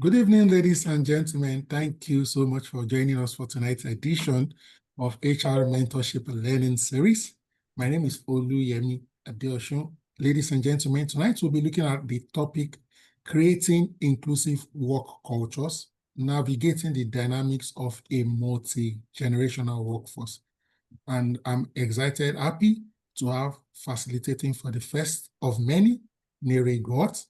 Good evening, ladies and gentlemen. Thank you so much for joining us for tonight's edition of HR Mentorship Learning Series. My name is Oluyemi Adeosun. Ladies and gentlemen, tonight we'll be looking at the topic, creating inclusive work cultures, navigating the dynamics of a multi-generational workforce. And I'm excited, happy to have facilitating for the first of many, Nere Gott,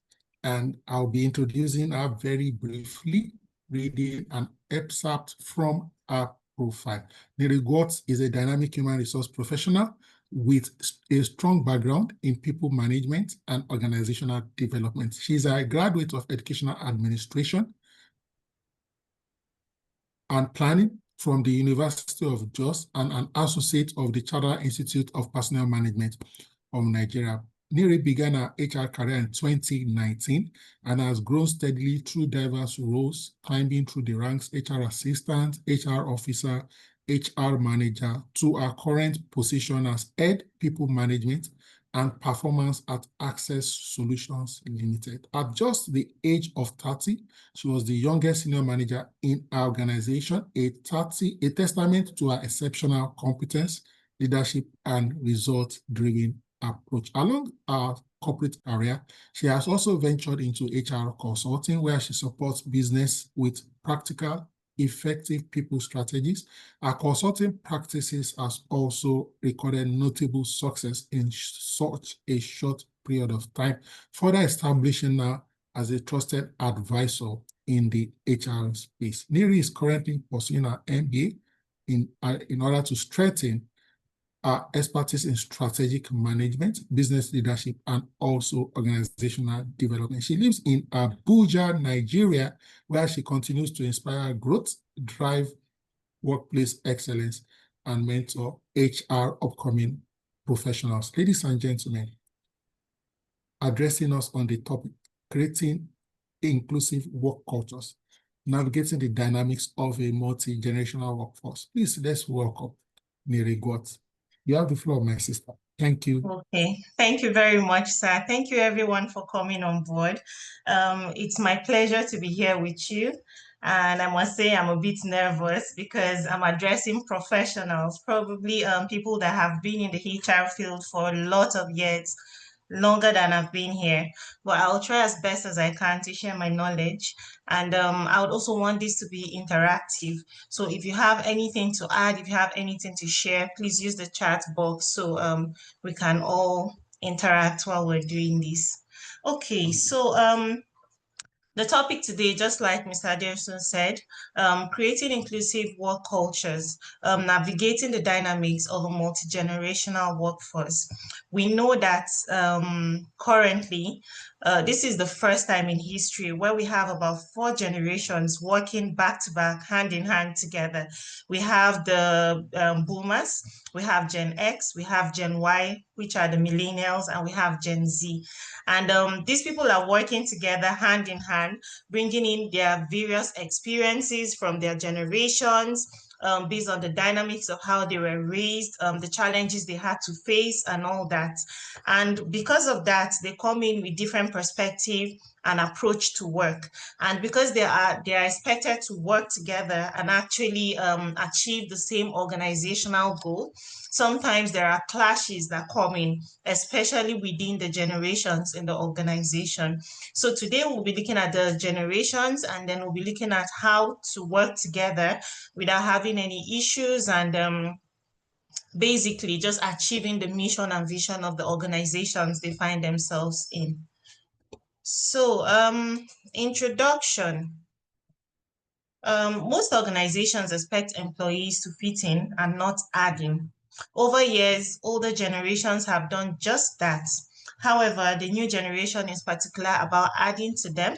and I'll be introducing her very briefly, reading an excerpt from her profile. Nere Gott is a dynamic human resource professional with a strong background in people management and organizational development. She's a graduate of educational administration and planning from the University of Jos and an associate of the Chartered Institute of Personnel Management of Nigeria. Nere began her HR career in 2019 and has grown steadily through diverse roles, climbing through the ranks HR assistant, HR officer, HR manager, to her current position as head people management and performance at Access Solutions Limited. At just the age of 30, she was the youngest senior manager in our organization, a testament to her exceptional competence, leadership, and result-driven approach. Along our corporate career, she has also ventured into HR consulting, where she supports business with practical, effective people strategies. Our consulting practices has also recorded notable success in such a short period of time, further establishing her as a trusted advisor in the HR space. Nere is currently pursuing her MBA in order to strengthen our expertise in strategic management, business leadership, and also organizational development. She lives in Abuja, Nigeria, where she continues to inspire growth, drive workplace excellence, and mentor HR upcoming professionals. Ladies and gentlemen, addressing us on the topic, creating inclusive work cultures, navigating the dynamics of a multi-generational workforce. Please, let's welcome Nere Gott. You have the floor, my sister. Thank you. Okay, thank you very much, sir. Thank you everyone for coming on board. It's my pleasure to be here with you. And I must say I'm a bit nervous because I'm addressing professionals, probably people that have been in the HR field for a lot of years, longer than I've been here. But I'll try as best as I can to share my knowledge. And I would also want this to be interactive. So if you have anything to add, if you have anything to share, please use the chat box so we can all interact while we're doing this. Okay, so the topic today, just like Mr. Adelson said, creating inclusive work cultures, navigating the dynamics of a multi-generational workforce. We know that currently, this is the first time in history where we have about 4 generations working back to back, hand in hand together. We have the boomers, we have Gen X, we have Gen Y, which are the millennials, and we have Gen Z. And these people are working together hand in hand, bringing in their various experiences from their generations, based on the dynamics of how they were raised, the challenges they had to face and all that. And because of that, they come in with different perspective and approach to work. And because they are expected to work together and actually achieve the same organizational goal, sometimes there are clashes that come in, especially within the generations in the organization. So today we'll be looking at the generations, and then we'll be looking at how to work together without having any issues, and basically just achieving the mission and vision of the organizations they find themselves in. So introduction. Most organizations expect employees to fit in and not add in. Over years, older generations have done just that. However, the new generation is particular about adding to them.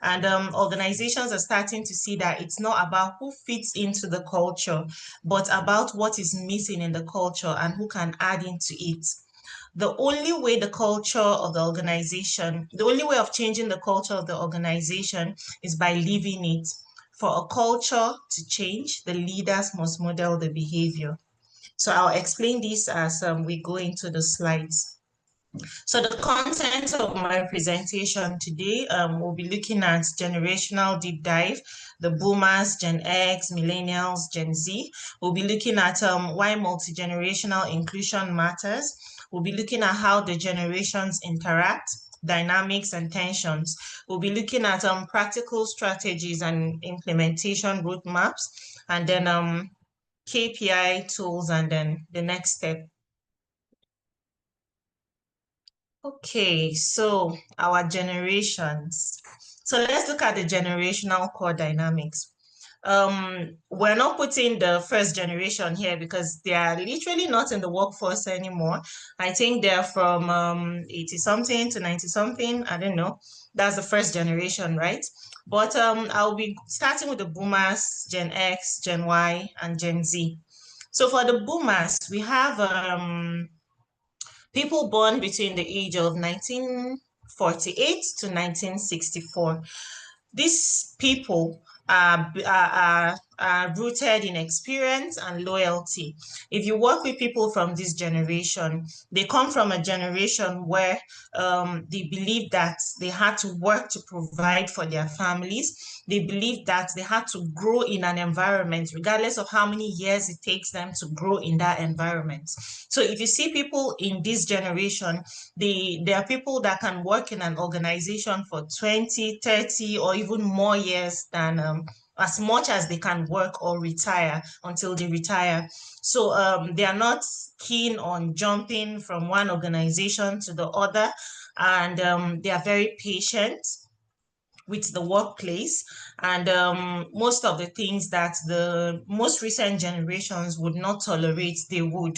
And organizations are starting to see that it's not about who fits into the culture, but about what is missing in the culture and who can add into it. The only way the culture of the organization, the only way of changing the culture of the organization is by living it. For a culture to change, the leaders must model the behavior. So I'll explain this as we go into the slides. So the content of my presentation today, we'll be looking at generational deep dive, the boomers, Gen X, millennials, Gen Z. We'll be looking at why multi-generational inclusion matters. We'll be looking at how the generations interact, dynamics and tensions. We'll be looking at practical strategies and implementation roadmaps, and then KPI tools, and then the next step. Okay, so our generations. So let's look at the generational core dynamics. We're not putting the first generation here because they are literally not in the workforce anymore. I think they're from 80 something to 90 something. I don't know. That's the first generation, right? But I'll be starting with the boomers, Gen X, Gen Y, and Gen Z. So for the boomers, we have people born between the age of 1948 to 1964. These people are rooted in experience and loyalty. If you work with people from this generation, they come from a generation where they believe that they had to work to provide for their families. They believe that they had to grow in an environment, regardless of how many years it takes them to grow in that environment. So if you see people in this generation, there are people that can work in an organization for 20, 30, or even more years than as much as they can work or retire until they retire. So they are not keen on jumping from one organization to the other, and they are very patient with the workplace, and most of the things that the most recent generations would not tolerate, they would.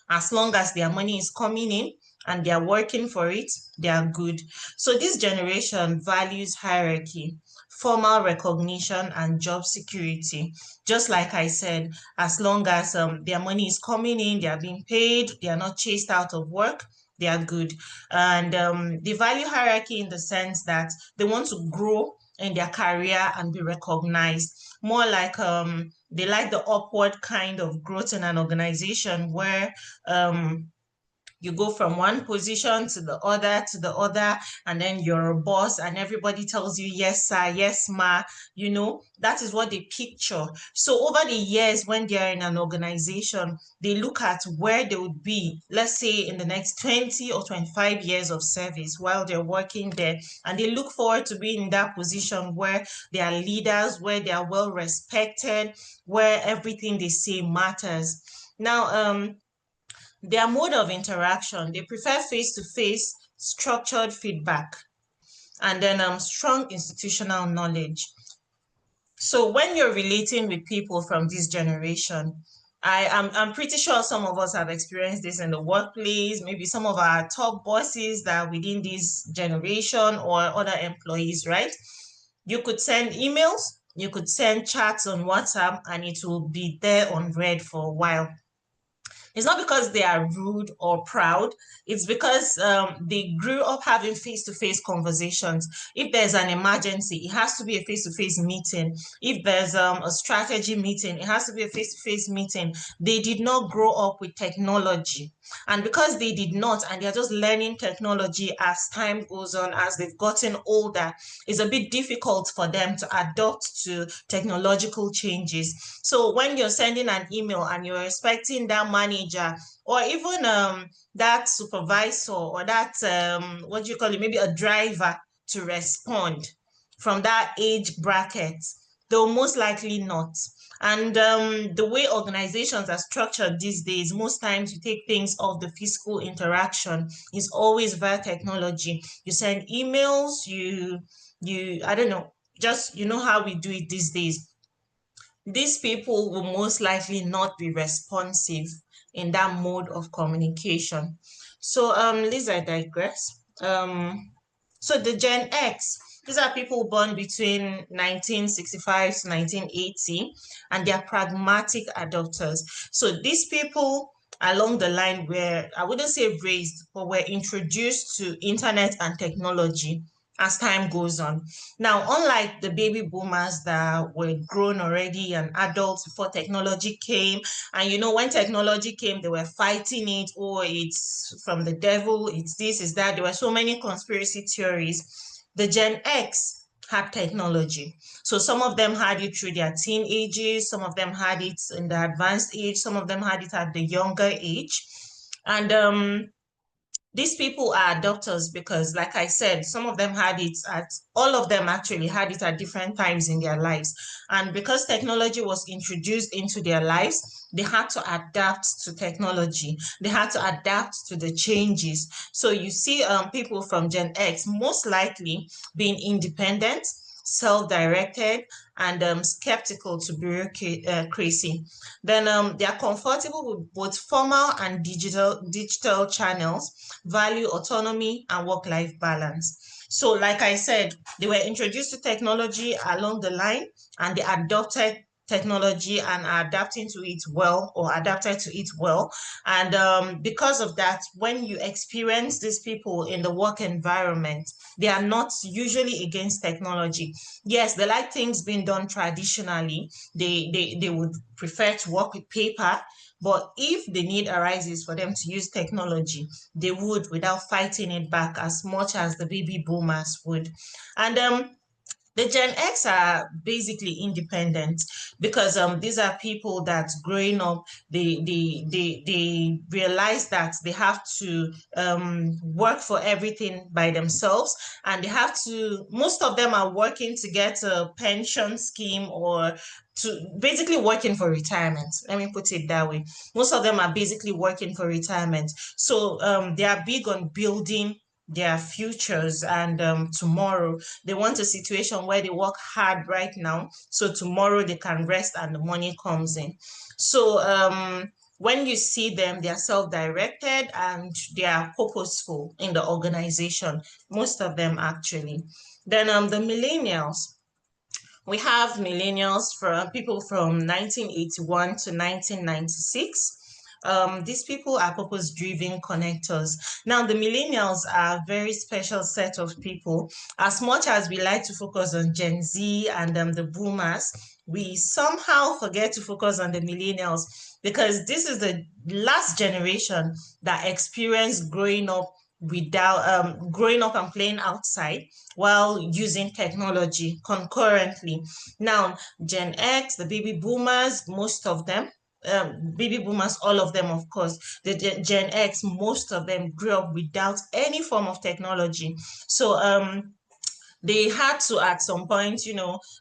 As long as their money is coming in and they are working for it, they are good. So this generation values hierarchy, formal recognition, and job security. Just like I said, as long as their money is coming in, they are being paid, they are not chased out of work, they are good. And they value hierarchy in the sense that they want to grow in their career and be recognized. More like they like the upward kind of growth in an organization where you go from one position to the other, and then you're a boss and everybody tells you, yes, sir, yes, ma, that is what they picture. So over the years, when they're in an organization, they look at where they would be, let's say in the next 20 or 25 years of service while they're working there. And they look forward to being in that position where they are leaders, where they are well respected, where everything they say matters. Now, their mode of interaction, they prefer face-to-face structured feedback, and then strong institutional knowledge. So when you're relating with people from this generation, I'm pretty sure some of us have experienced this in the workplace, maybe some of our top bosses that are within this generation or other employees, right? You could send emails, you could send chats on WhatsApp, and it will be there unread for a while. It's not because they are rude or proud. It's because they grew up having face-to-face conversations. If there's an emergency, it has to be a face-to-face meeting. If there's a strategy meeting, it has to be a face-to-face meeting. They did not grow up with technology. And because they did not, and they're just learning technology as time goes on, as they've gotten older, it's a bit difficult for them to adapt to technological changes. So when you're sending an email and you're expecting that manager or even that supervisor or that, what do you call it, maybe a driver to respond from that age bracket, they'll most likely not. And the way organizations are structured these days, most times you take things off the physical interaction, is always via technology. You send emails, I don't know, just how we do it these days. These people will most likely not be responsive in that mode of communication. So Lisa, I digress. So the Gen X, these are people born between 1965 to 1980, and they're pragmatic adopters. So these people along the line were, I wouldn't say raised, but were introduced to internet and technology as time goes on. Now, unlike the baby boomers that were grown already and adults before technology came, and when technology came, they were fighting it, or it's from the devil, it's this, it's that. There were so many conspiracy theories. The Gen X had technology. So some of them had it through their teen ages, some of them had it in the advanced age, some of them had it at the younger age. And these people are doctors because, like I said, some of them had it all of them actually had it at different times in their lives. And because technology was introduced into their lives, they had to adapt to technology. They had to adapt to the changes. So you see people from Gen X most likely being independent, self-directed, and skeptical to bureaucracy. Then they are comfortable with both formal and digital channels, value autonomy and work-life balance. So like I said, they were introduced to technology along the line, and they adopted technology and are adapting to it well, or adapted to it well. And because of that, when you experience these people in the work environment, they are not usually against technology. Yes, they like things being done traditionally. They would prefer to work with paper, but if the need arises for them to use technology, they would without fighting it back as much as the baby boomers would. And the Gen X are basically independent because these are people that growing up, they realize that they have to work for everything by themselves, and they have to, most of them are working to get a pension scheme, or to basically working for retirement. Let me put it that way. Most of them are basically working for retirement. So they are big on building their futures and tomorrow. They want a situation where they work hard right now, so tomorrow they can rest and the money comes in. So when you see them, they are self-directed and they are purposeful in the organization, most of them actually. Then the millennials. We have millennials from people from 1981 to 1996. These people are purpose-driven connectors. Now, the millennials are a very special set of people. As much as we like to focus on Gen Z and the boomers, we somehow forget to focus on the millennials, because this is the last generation that experienced growing up and playing outside while using technology concurrently. Now, Gen X, the baby boomers, most of them, baby boomers, all of them, of course, the Gen X, most of them grew up without any form of technology. So they had to at some point,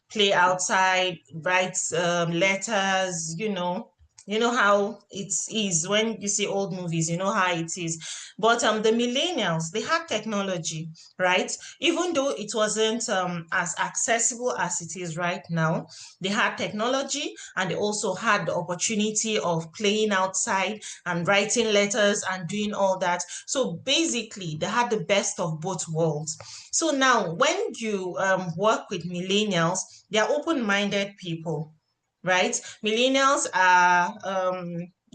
play outside, write letters, you know how it is when you see old movies, you know how it is. But the millennials, they had technology, right? Even though it wasn't as accessible as it is right now, they had technology, and they also had the opportunity of playing outside and writing letters and doing all that. So basically, they had the best of both worlds. So now, when you work with millennials, they are open-minded people, right? Millennials are,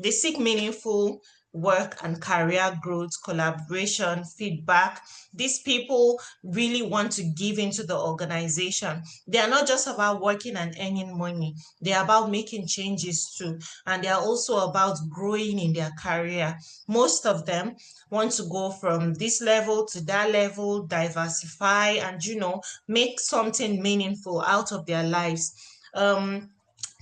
they seek meaningful work and career growth, collaboration, feedback. These people really want to give into the organization. They are not just about working and earning money. They are about making changes too. And they are also about growing in their career. Most of them want to go from this level to that level, diversify, and, make something meaningful out of their lives. The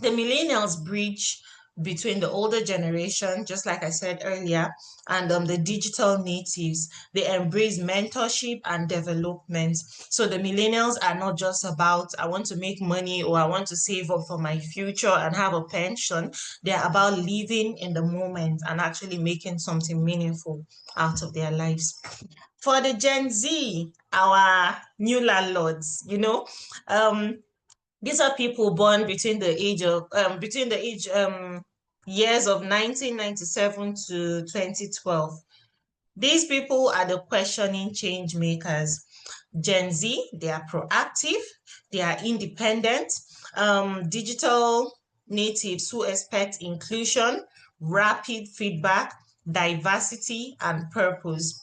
millennials bridge between the older generation, just like I said earlier, and the digital natives. They embrace mentorship and development. So the millennials are not just about, I want to make money or I want to save up for my future and have a pension. They're about living in the moment and actually making something meaningful out of their lives. For the Gen Z, our new landlords, these are people born between the age years of 1997 to 2012. These people are the questioning change makers. Gen Z, they are proactive, they are independent, digital natives who expect inclusion, rapid feedback, diversity, and purpose.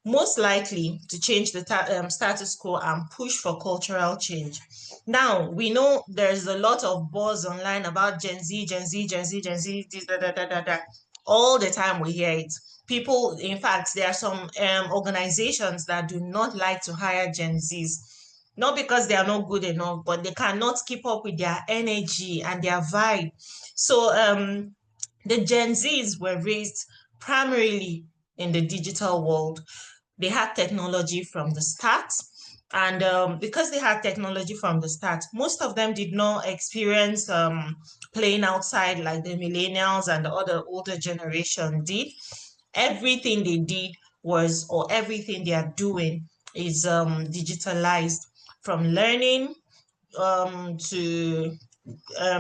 most likely to change the status quo and push for cultural change. Now, we know there's a lot of buzz online about Gen Z, Gen Z, Gen Z, Gen Z, this, da, da, da, da, da. All the time we hear it. People, in fact, there are some organizations that do not like to hire Gen Zs. Not because they are not good enough, but they cannot keep up with their energy and their vibe. So the Gen Zs were raised primarily in the digital world. They had technology from the start. And because they had technology from the start, most of them did not experience playing outside like the millennials and the other older generation did. Everything they did was, or everything they are doing is digitalized, from learning to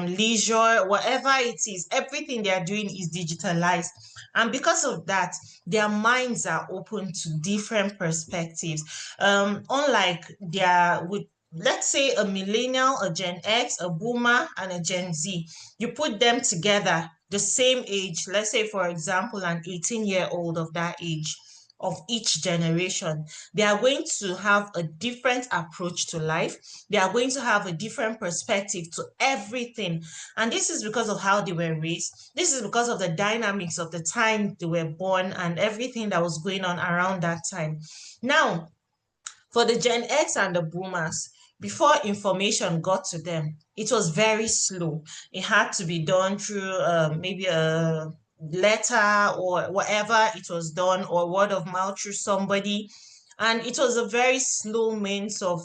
leisure, whatever it is, everything they are doing is digitalized. And because of that, their minds are open to different perspectives. Unlike their, with let's say a millennial, a Gen X, a boomer, and a Gen Z, you put them together, the same age, let's say, for example, an 18-year-old of that age, of each generation, they are going to have a different approach to life. They are going to have a different perspective to everything. And this is because of how they were raised. This is because of the dynamics of the time they were born and everything that was going on around that time. Now, for the Gen X and the boomers, before information got to them, it was very slow. It had to be done through maybe a letter or whatever it was done, or word of mouth through somebody. And it was a very slow means of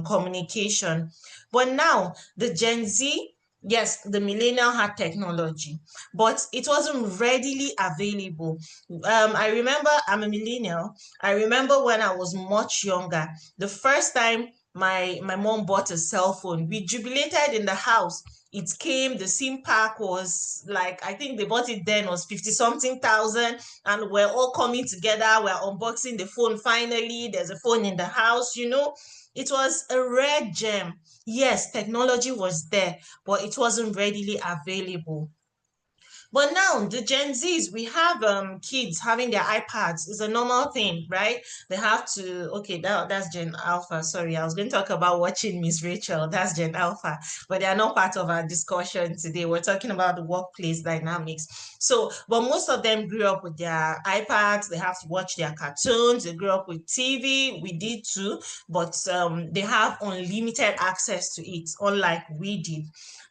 communication. But now, the Gen Z, yes, the millennial had technology, but it wasn't readily available. I remember, I'm a millennial. I remember when I was much younger, the first time my mom bought a cell phone, we jubilated in the house. It came, the SIM pack was like, I think they bought it then was 50 something thousand, and we're all coming together, we're unboxing the phone finally. There's a phone in the house, you know. It was a rare gem. Yes, technology was there, but it wasn't readily available. But now the Gen Zs, we have kids having their iPads. It's a normal thing, right? They have to, okay, that's Gen Alpha. Sorry, I was going to talk about watching Miss Rachel. That's Gen Alpha, but they are not part of our discussion today. We're talking about the workplace dynamics. So, but most of them grew up with their iPads. They have to watch their cartoons. They grew up with TV. We did too, but they have unlimited access to it, unlike we did.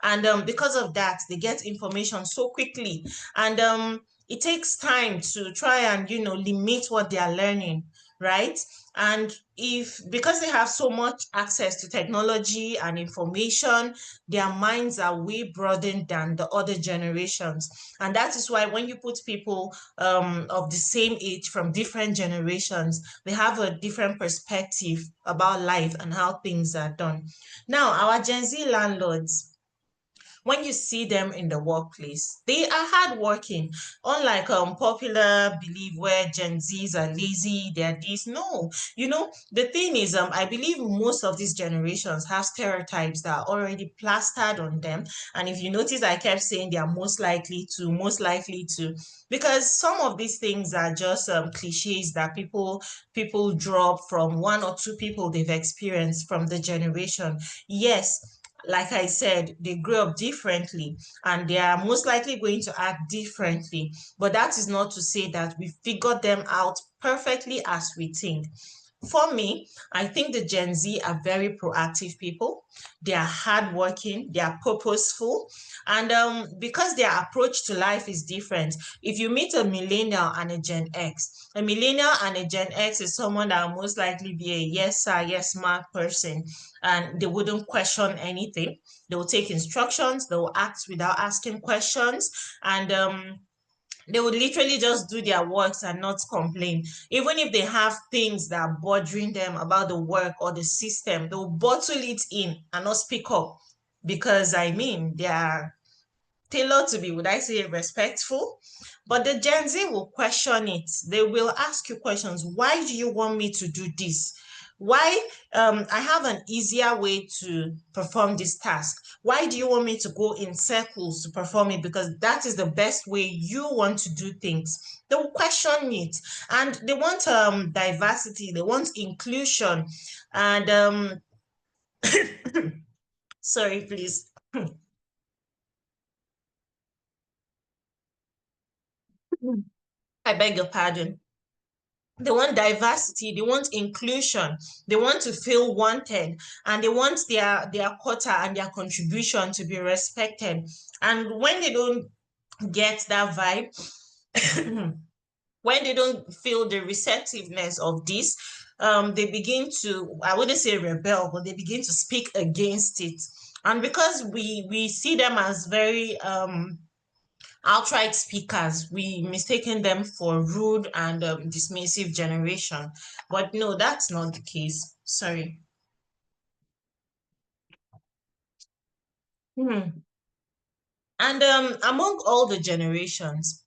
And because of that, they get information so quickly. And it takes time to try and, limit what they are learning, right? And if, because they have so much access to technology and information, their minds are way broadened than the other generations. And that is why when you put people of the same age from different generations, they have a different perspective about life and how things are done. Now, our Gen Z landlords, when you see them in the workplace, they are hardworking. Unlike popular belief where Gen Zs are lazy, they're this. No, the thing is, I believe most of these generations have stereotypes that are already plastered on them. And if you notice, I kept saying they are most likely to, because some of these things are just cliches that people drop from one or two people they've experienced from the generation. Yes, like I said, they grew up differently and they are most likely going to act differently. But that is not to say that we figured them out perfectly as we think. For me, I think the Gen Z are very proactive people. They are hardworking, they are purposeful, and because their approach to life is different. If you meet a millennial and a Gen X, a millennial and a Gen X is someone that will most likely be a yes sir, yes ma'am person, and they wouldn't question anything. They will take instructions, they will act without asking questions, and they would literally just do their works and not complain. Even if they have things that are bothering them about the work or the system, they'll bottle it in and not speak up. Because I mean, they are tailored to be, would I say, respectful? But the Gen Z will question it. They will ask you questions. Why do you want me to do this? Why? I have an easier way to perform this task. Why do you want me to go in circles to perform it? Because that is the best way you want to do things. They will question it, and they want diversity, they want inclusion, and sorry, please. I beg your pardon. They want diversity, they want inclusion, they want to feel wanted, and they want their quota and their contribution to be respected. And when they don't get that vibe, when they don't feel the receptiveness of this, they begin to, I wouldn't say rebel, but they begin to speak against it. And because we see them as very outright speakers, we mistaken them for rude and dismissive generation. But no, that's not the case. Sorry. Hmm. And among all the generations,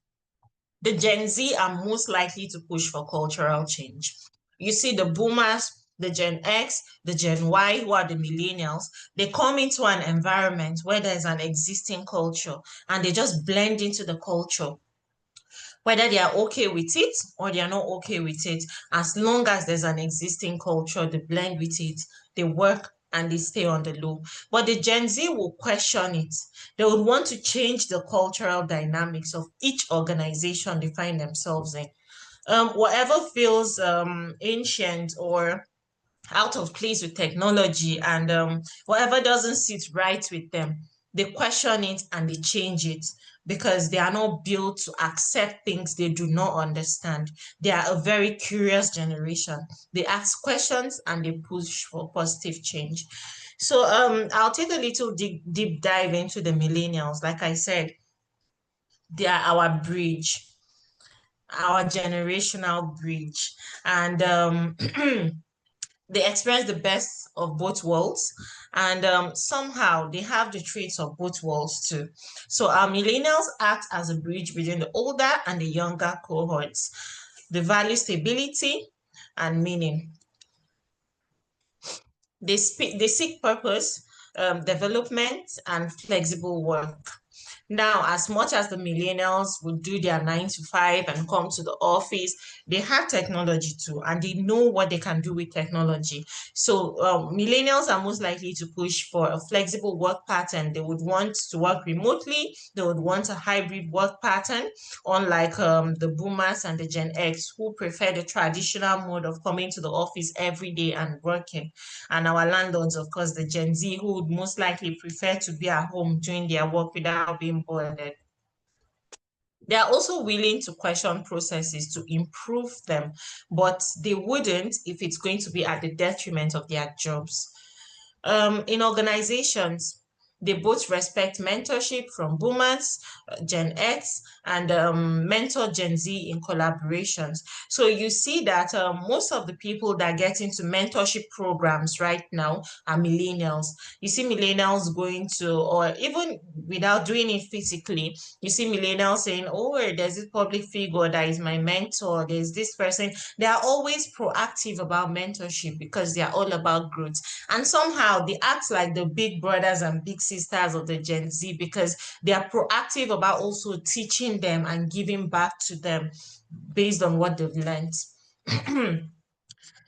the Gen Z are most likely to push for cultural change. You see, the boomers, the Gen X, the Gen Y, who are the millennials, they come into an environment where there's an existing culture and they just blend into the culture, whether they are okay with it or they are not okay with it. As long as there's an existing culture, they blend with it, they work and they stay on the low. But the Gen Z will question it. They would want to change the cultural dynamics of each organization they find themselves in. Whatever feels ancient or out of place with technology, and whatever doesn't sit right with them, they question it and they change it because they are not built to accept things they do not understand. They are a very curious generation. They ask questions and they push for positive change. So I'll take a little deep dive into the millennials. Like I said, they are our bridge, our generational bridge. And they experience the best of both worlds, and somehow they have the traits of both worlds too. So our millennials act as a bridge between the older and the younger cohorts. They value stability and meaning. They seek purpose, development, and flexible work. Now, as much as the millennials would do their 9 to 5 and come to the office, they have technology too, and they know what they can do with technology. So, millennials are most likely to push for a flexible work pattern. They would want to work remotely, they would want a hybrid work pattern, unlike the boomers and the Gen X who prefer the traditional mode of coming to the office every day and working. And our landlords, of course, the Gen Z, who would most likely prefer to be at home doing their work without being bothered. They are also willing to question processes to improve them, but they wouldn't if it's going to be at the detriment of their jobs. In organizations, they both respect mentorship from boomers, Gen X, and mentor Gen Z in collaborations. So you see that most of the people that get into mentorship programs right now are millennials. You see millennials going to, or even without doing it physically, you see millennials saying, oh, there's this public figure that is my mentor, there's this person. They are always proactive about mentorship because they are all about growth. And somehow they act like the big brothers and big sisters of the Gen Z because they are proactive about also teaching them and giving back to them based on what they've learned.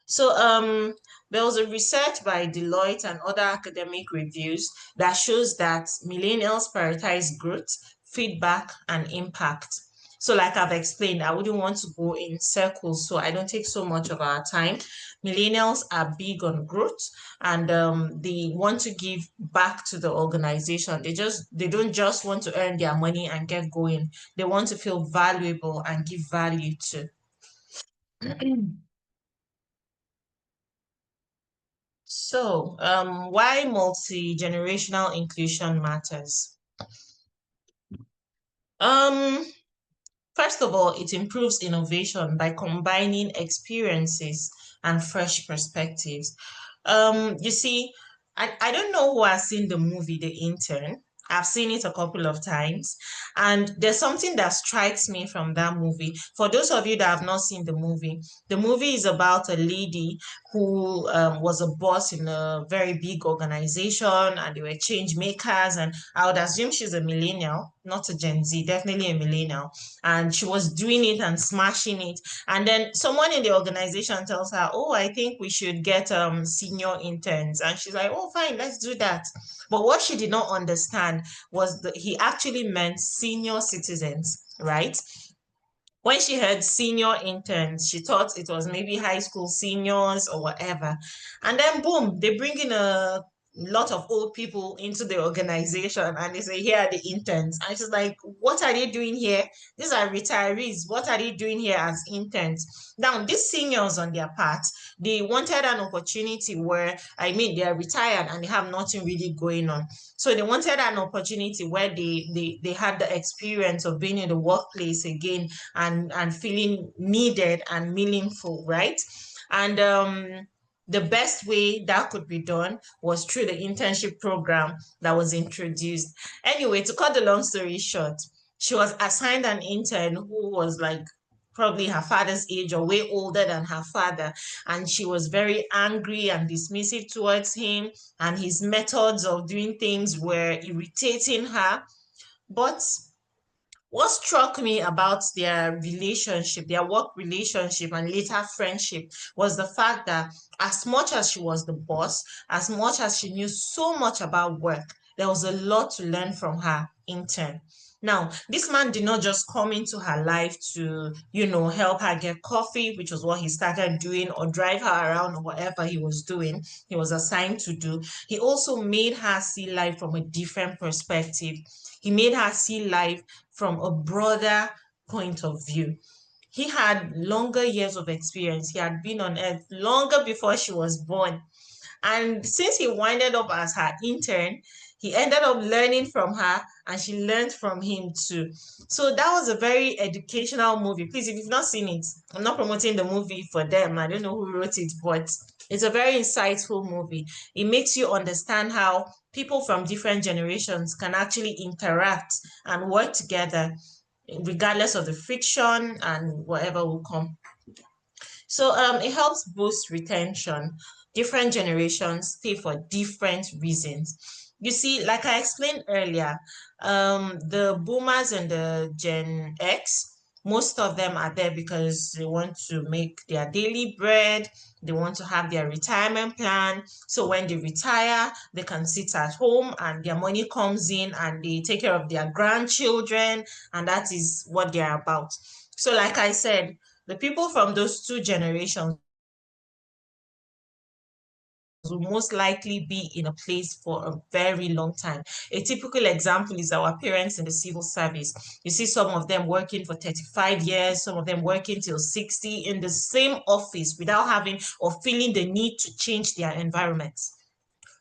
So there was a research by Deloitte and other academic reviews that shows that millennials prioritize growth, feedback, and impact. So like I've explained, I wouldn't want to go in circles, so I don't take so much of our time. Millennials are big on growth, and they want to give back to the organization. They don't just want to earn their money and get going. They want to feel valuable and give value to. So, why multi-generational inclusion matters? Um, First of all, it improves innovation by combining experiences and fresh perspectives. You see, I don't know who has seen the movie The Intern. I've seen it a couple of times. And there's something that strikes me from that movie. For those of you that have not seen the movie is about a lady who was a boss in a very big organization, and they were change makers. And I would assume she's a millennial, not a Gen Z, definitely a millennial. And she was doing it and smashing it. And then someone in the organization tells her, "Oh, I think we should get senior interns." And she's like, "Oh, fine, let's do that." But what she did not understand was that he actually meant senior citizens, right? When she heard senior interns, she thought it was maybe high school seniors or whatever. And then boom, they bring in a lot of old people into the organization and they say, "Here are the interns." And she's like, "What are they doing here? These are retirees. What are they doing here as interns?" Now, these seniors on their part, they wanted an opportunity where, I mean, they are retired and they have nothing really going on. So they wanted an opportunity where they had the experience of being in the workplace again and feeling needed and meaningful, right? And the best way that could be done was through the internship program that was introduced. Anyway, to cut the long story short, she was assigned an intern who was like probably her father's age or way older than her father. And she was very angry and dismissive towards him, and his methods of doing things were irritating her. But what struck me about their relationship, their work relationship, and later friendship was the fact that as much as she was the boss, as much as she knew so much about work, there was a lot to learn from her intern. Now, this man did not just come into her life to, help her get coffee, which was what he started doing, or drive her around or whatever he was doing, he was assigned to do. He also made her see life from a different perspective. He made her see life from a broader point of view. He had longer years of experience. He had been on earth longer before she was born. And since he winded up as her intern, he ended up learning from her and she learned from him too. So that was a very educational movie. Please, if you've not seen it, I'm not promoting the movie for them. I don't know who wrote it, but it's a very insightful movie. It makes you understand how people from different generations can actually interact and work together regardless of the friction and whatever will come. So it helps boost retention. Different generations stay for different reasons. You see, like I explained earlier, the boomers and the Gen X, most of them are there because they want to make their daily bread, they want to have their retirement plan. So when they retire, they can sit at home and their money comes in and they take care of their grandchildren, and that is what they're about. So, like I said, the people from those two generations will most likely be in a place for a very long time. A typical example is our parents in the civil service. You see some of them working for 35 years, some of them working till 60 in the same office without having or feeling the need to change their environments,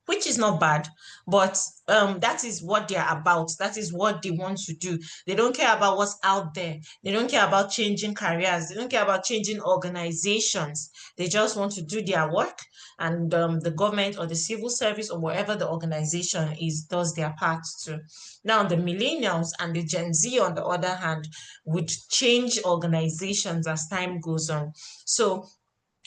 which is not bad, but that is what they're about. That is what they want to do. They don't care about what's out there. They don't care about changing careers. They don't care about changing organizations. They just want to do their work, and the government or the civil service or whatever the organization is does their part too. Now, the millennials and the Gen Z, on the other hand, would change organizations as time goes on. So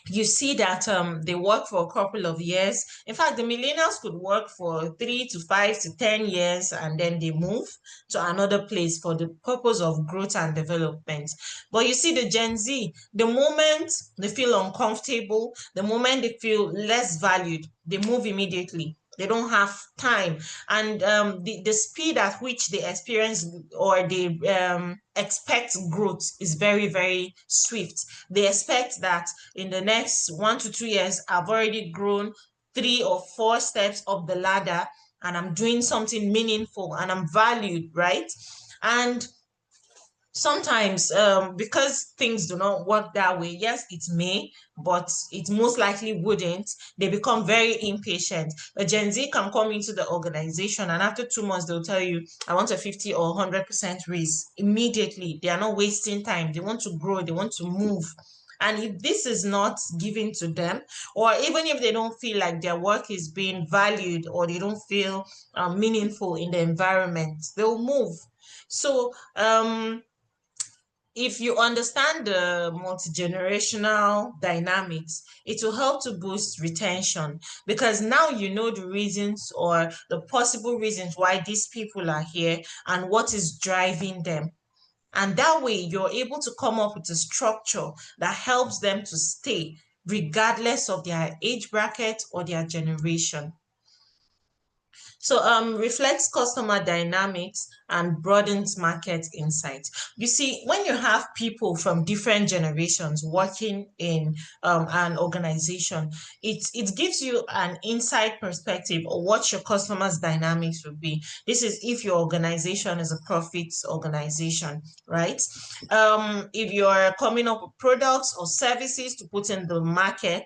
you see that they work for a couple of years. In fact, the millennials could work for 3 to 5 to 10 years and then they move to another place for the purpose of growth and development. But you see, the Gen Z, the moment they feel uncomfortable, the moment they feel less valued, they move immediately. They don't have time. And the speed at which they experience or they expect growth is very, very swift. They expect that in the next 1 to 2 years, I've already grown 3 or 4 steps up the ladder and I'm doing something meaningful and I'm valued, right? And sometimes because things do not work that way, yes, it may, but it most likely wouldn't. They become very impatient. A Gen Z can come into the organization and after 2 months they'll tell you, "I want a 50 or 100% raise immediately." They are not wasting time. They want to grow, they want to move. And if this is not given to them, or even if they don't feel like their work is being valued, or they don't feel meaningful in the environment, they'll move. So if you understand the multi-generational dynamics, it will help to boost retention, because now you know the reasons or the possible reasons why these people are here and what is driving them. And that way you're able to come up with a structure that helps them to stay regardless of their age bracket or their generation. So reflects customer dynamics and broadens market insights. You see, when you have people from different generations working in an organization, it gives you an inside perspective of what your customers' dynamics will be. This is if your organization is a profits organization, right? If you're coming up with products or services to put in the market,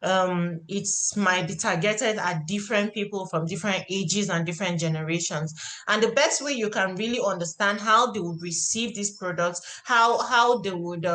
it might be targeted at different people from different ages and different generations. And the best way you can really understand how they would receive these products, how they would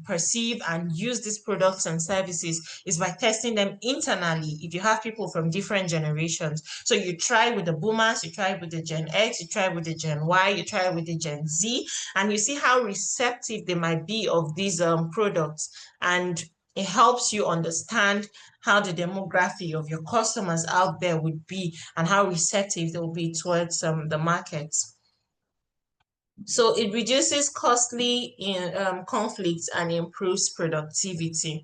perceive and use these products and services, is by testing them internally. If you have people from different generations, so you try with the boomers, you try with the Gen X, you try with the Gen Y, you try with the Gen Z, and you see how receptive they might be of these products. And it helps you understand how the demography of your customers out there would be and how receptive they'll be towards the markets. So it reduces costly conflicts and improves productivity.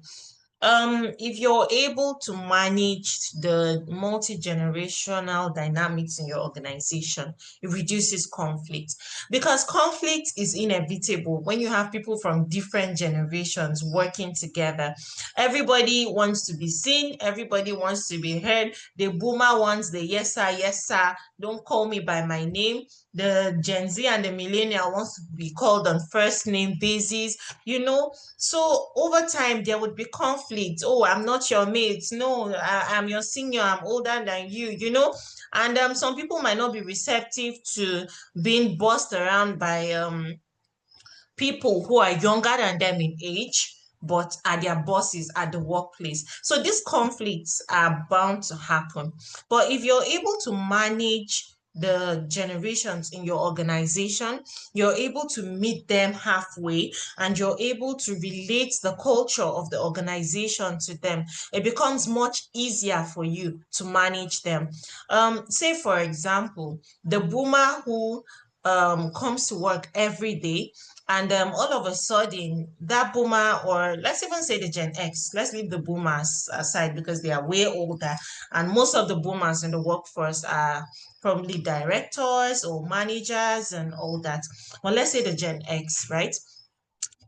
If you're able to manage the multi-generational dynamics in your organization, it reduces conflict, because conflict is inevitable when you have people from different generations working together. Everybody wants to be seen, everybody wants to be heard. The boomer wants the yes sir, don't call me by my name. The Gen Z and the millennial wants to be called on first name basis, you know. So over time, there would be conflict. Oh, I'm not your mate. No, I'm your senior. I'm older than you, you know. And some people might not be receptive to being bossed around by people who are younger than them in age, but are their bosses at the workplace. So these conflicts are bound to happen. But if you're able to manage the generations in your organization, you're able to meet them halfway, and you're able to relate the culture of the organization to them, it becomes much easier for you to manage them. Say, for example, the boomer who comes to work every day, and all of a sudden that boomer, or let's even say the Gen X, let's leave the boomers aside because they are way older, and most of the boomers in the workforce are probably directors or managers and all that. Well, let's say the Gen X, right?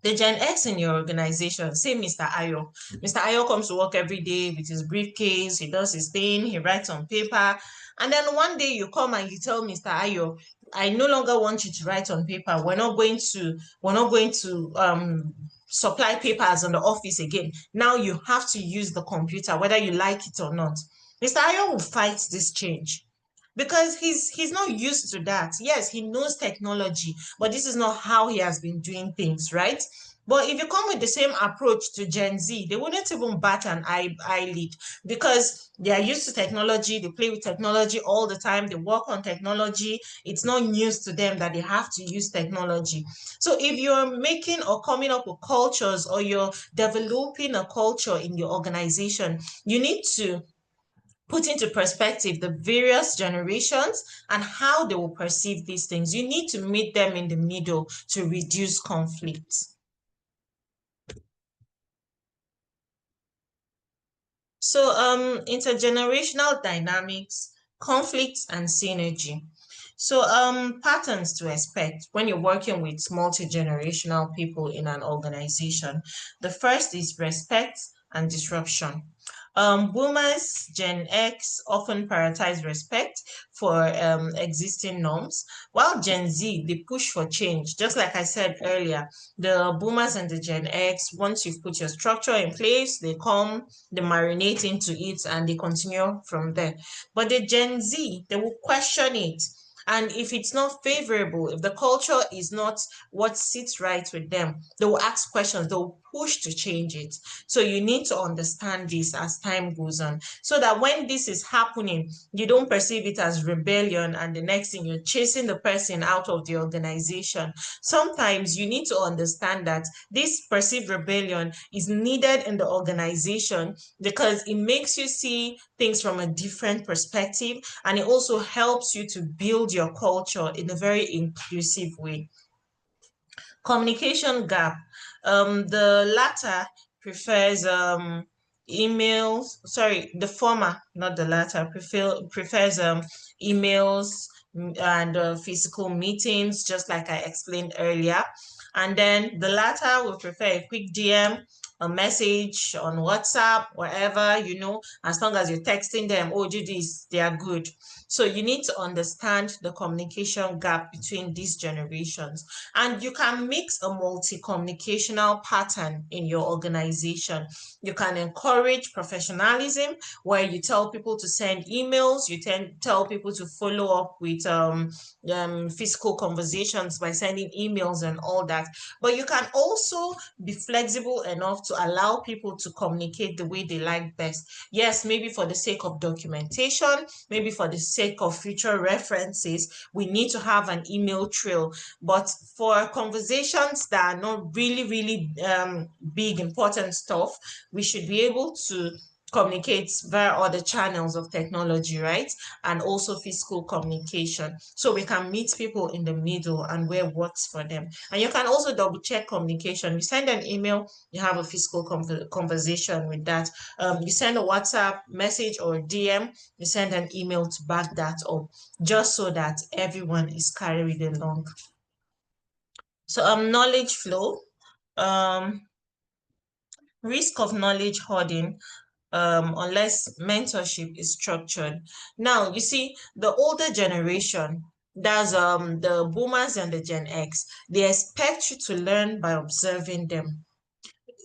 The Gen X in your organization, say Mr. Ayo. Mr. Ayo comes to work every day with his briefcase, he does his thing, he writes on paper. And then one day you come and you tell Mr. Ayo, I no longer want you to write on paper. We're not going to supply papers on the office again. Now you have to use the computer, whether you like it or not. Mr. Ayo will fight this change, because he's not used to that. Yes, he knows technology, but this is not how he has been doing things, right? But if you come with the same approach to Gen Z, they wouldn't even bat an eyelid, because they are used to technology, they play with technology all the time, they work on technology. It's not news to them that they have to use technology. So if you're making or coming up with cultures, or you're developing a culture in your organization, you need to put into perspective the various generations and how they will perceive these things. You need to meet them in the middle to reduce conflict. So intergenerational dynamics, conflicts, and synergy. So patterns to expect when you're working with multi-generational people in an organization. The first is respect and disruption. Boomers, Gen X often prioritize respect for existing norms, while Gen Z, they push for change. Just like I said earlier, the boomers and the Gen X, once you've put your structure in place, they come, they marinate into it, and they continue from there. But the Gen Z, they will question it. And if it's not favorable, if the culture is not what sits right with them, they will ask questions, they'll push to change it. So you need to understand this as time goes on, so that when this is happening, you don't perceive it as rebellion and the next thing you're chasing the person out of the organization. Sometimes you need to understand that this perceived rebellion is needed in the organization because it makes you see things from a different perspective, and it also helps you to build your culture in a very inclusive way. Communication gap. The latter prefers emails, sorry, the former, not the latter, prefers emails and physical meetings, just like I explained earlier. And then the latter will prefer a quick DM, a message on WhatsApp, wherever, as long as you're texting them, oh, do this, they are good. So you need to understand the communication gap between these generations. And you can mix a multi-communicational pattern in your organization. You can encourage professionalism, where you tell people to send emails, you tell people to follow up with physical conversations by sending emails and all that. But you can also be flexible enough to allow people to communicate the way they like best. Yes, maybe for the sake of documentation, maybe for the sake of future references, we need to have an email trail. But for conversations that are not really, really big, important stuff, we should be able to communicate via other channels of technology, right? And also physical communication. So we can meet people in the middle and where works for them. And you can also double check communication. You send an email, you have a physical conversation with that. You send a WhatsApp message or DM, you send an email to back that up, just so that everyone is carried along. So knowledge flow, risk of knowledge hoarding, unless mentorship is structured. Now, you see, the older generation, that's the boomers and the Gen X, they expect you to learn by observing them.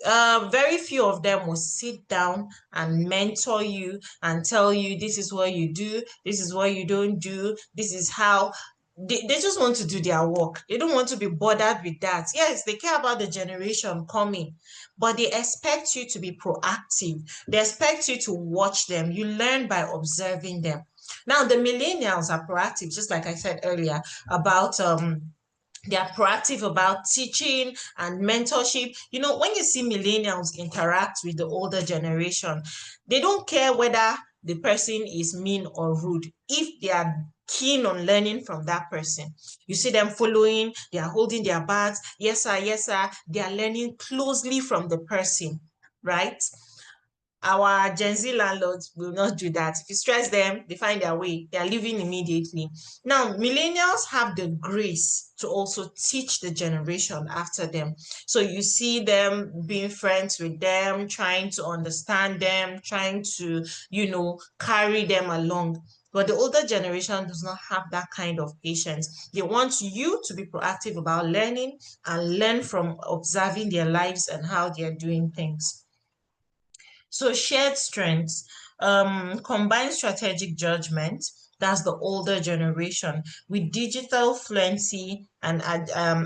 Very few of them will sit down and mentor you and tell you this is what you do, this is what you don't do, this is how. They just want to do their work. They don't want to be bothered with that. Yes, they care about the generation coming, but they expect you to be proactive. They expect you to watch them. You learn by observing them. Now, the millennials are proactive, just like I said earlier, about they are proactive about teaching and mentorship. When you see millennials interact with the older generation, they don't care whether the person is mean or rude. If they are keen on learning from that person, you see them following, they are holding their bags. Yes, sir, yes, sir. They are learning closely from the person, right? Our Gen Z landlords will not do that. If you stress them, they find their way. They are leaving immediately. Now, millennials have the grace to also teach the generation after them. So you see them being friends with them, trying to understand them, trying to, carry them along. But the older generation does not have that kind of patience. They want you to be proactive about learning and learn from observing their lives and how they are doing things. So shared strengths, combined strategic judgment, that's the older generation, with digital fluency and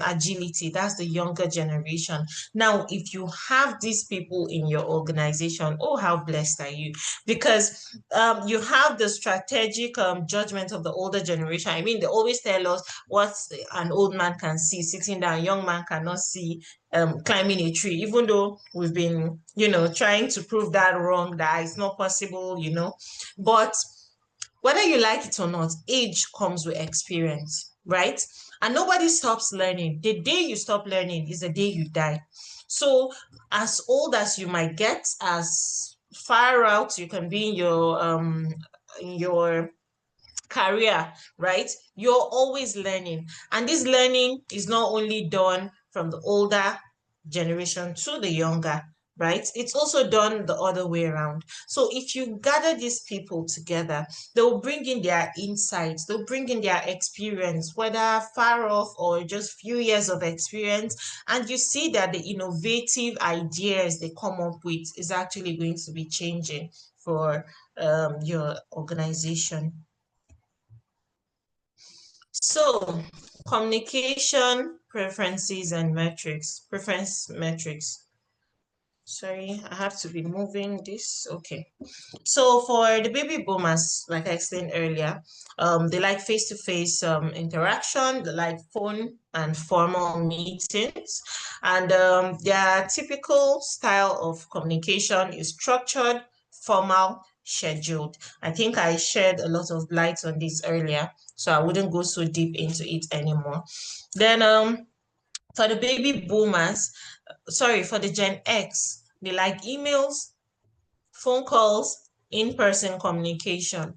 agility, that's the younger generation. Now, if you have these people in your organization, oh, how blessed are you? Because you have the strategic judgment of the older generation. I mean, they always tell us what an old man can see sitting down, a young man cannot see climbing a tree, even though we've been, trying to prove that wrong, that it's not possible, But whether you like it or not, age comes with experience, right? And nobody stops learning. The day you stop learning is the day you die. So as old as you might get, as far out you can be in your career, right? You're always learning. And this learning is not only done from the older generation to the younger, right? It's also done the other way around. So if you gather these people together, they'll bring in their insights, they'll bring in their experience, whether far off or just few years of experience, and you see that the innovative ideas they come up with is actually going to be changing for your organization. So, communication, preferences, and metrics, preference metrics. Sorry, I have to be moving this. Okay. So for the baby boomers, like I explained earlier, they like face-to-face interaction, they like phone and formal meetings, and their typical style of communication is structured, formal, scheduled. I think I shared a lot of light on this earlier, so I wouldn't go so deep into it anymore. Then for the baby boomers, sorry, for the Gen X, they like emails, phone calls, in-person communication.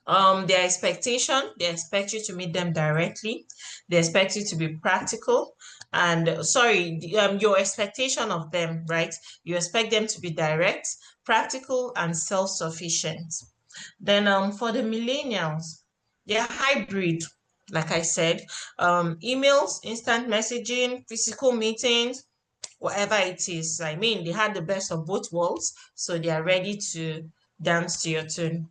Their expectation, they expect you to meet them directly. They expect you to be practical. And sorry, your expectation of them, right? You expect them to be direct, practical, and self-sufficient. Then for the millennials, they're hybrid, like I said, emails, instant messaging, physical meetings, whatever it is. I mean, they had the best of both worlds, so they are ready to dance to your tune.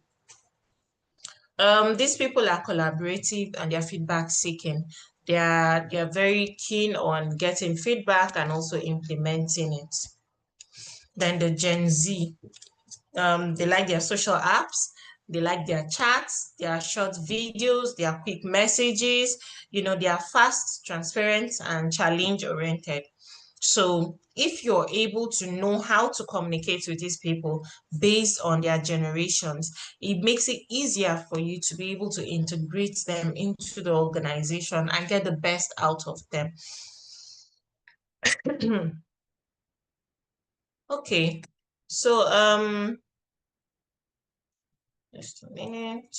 These people are collaborative and they're feedback seeking. They're very keen on getting feedback and also implementing it. Then the Gen Z, they like their social apps, they like their chats, their short videos, their quick messages, they are fast, transparent, and challenge oriented. So if you're able to know how to communicate with these people based on their generations, it makes it easier for you to be able to integrate them into the organization and get the best out of them. Okay, so just a minute.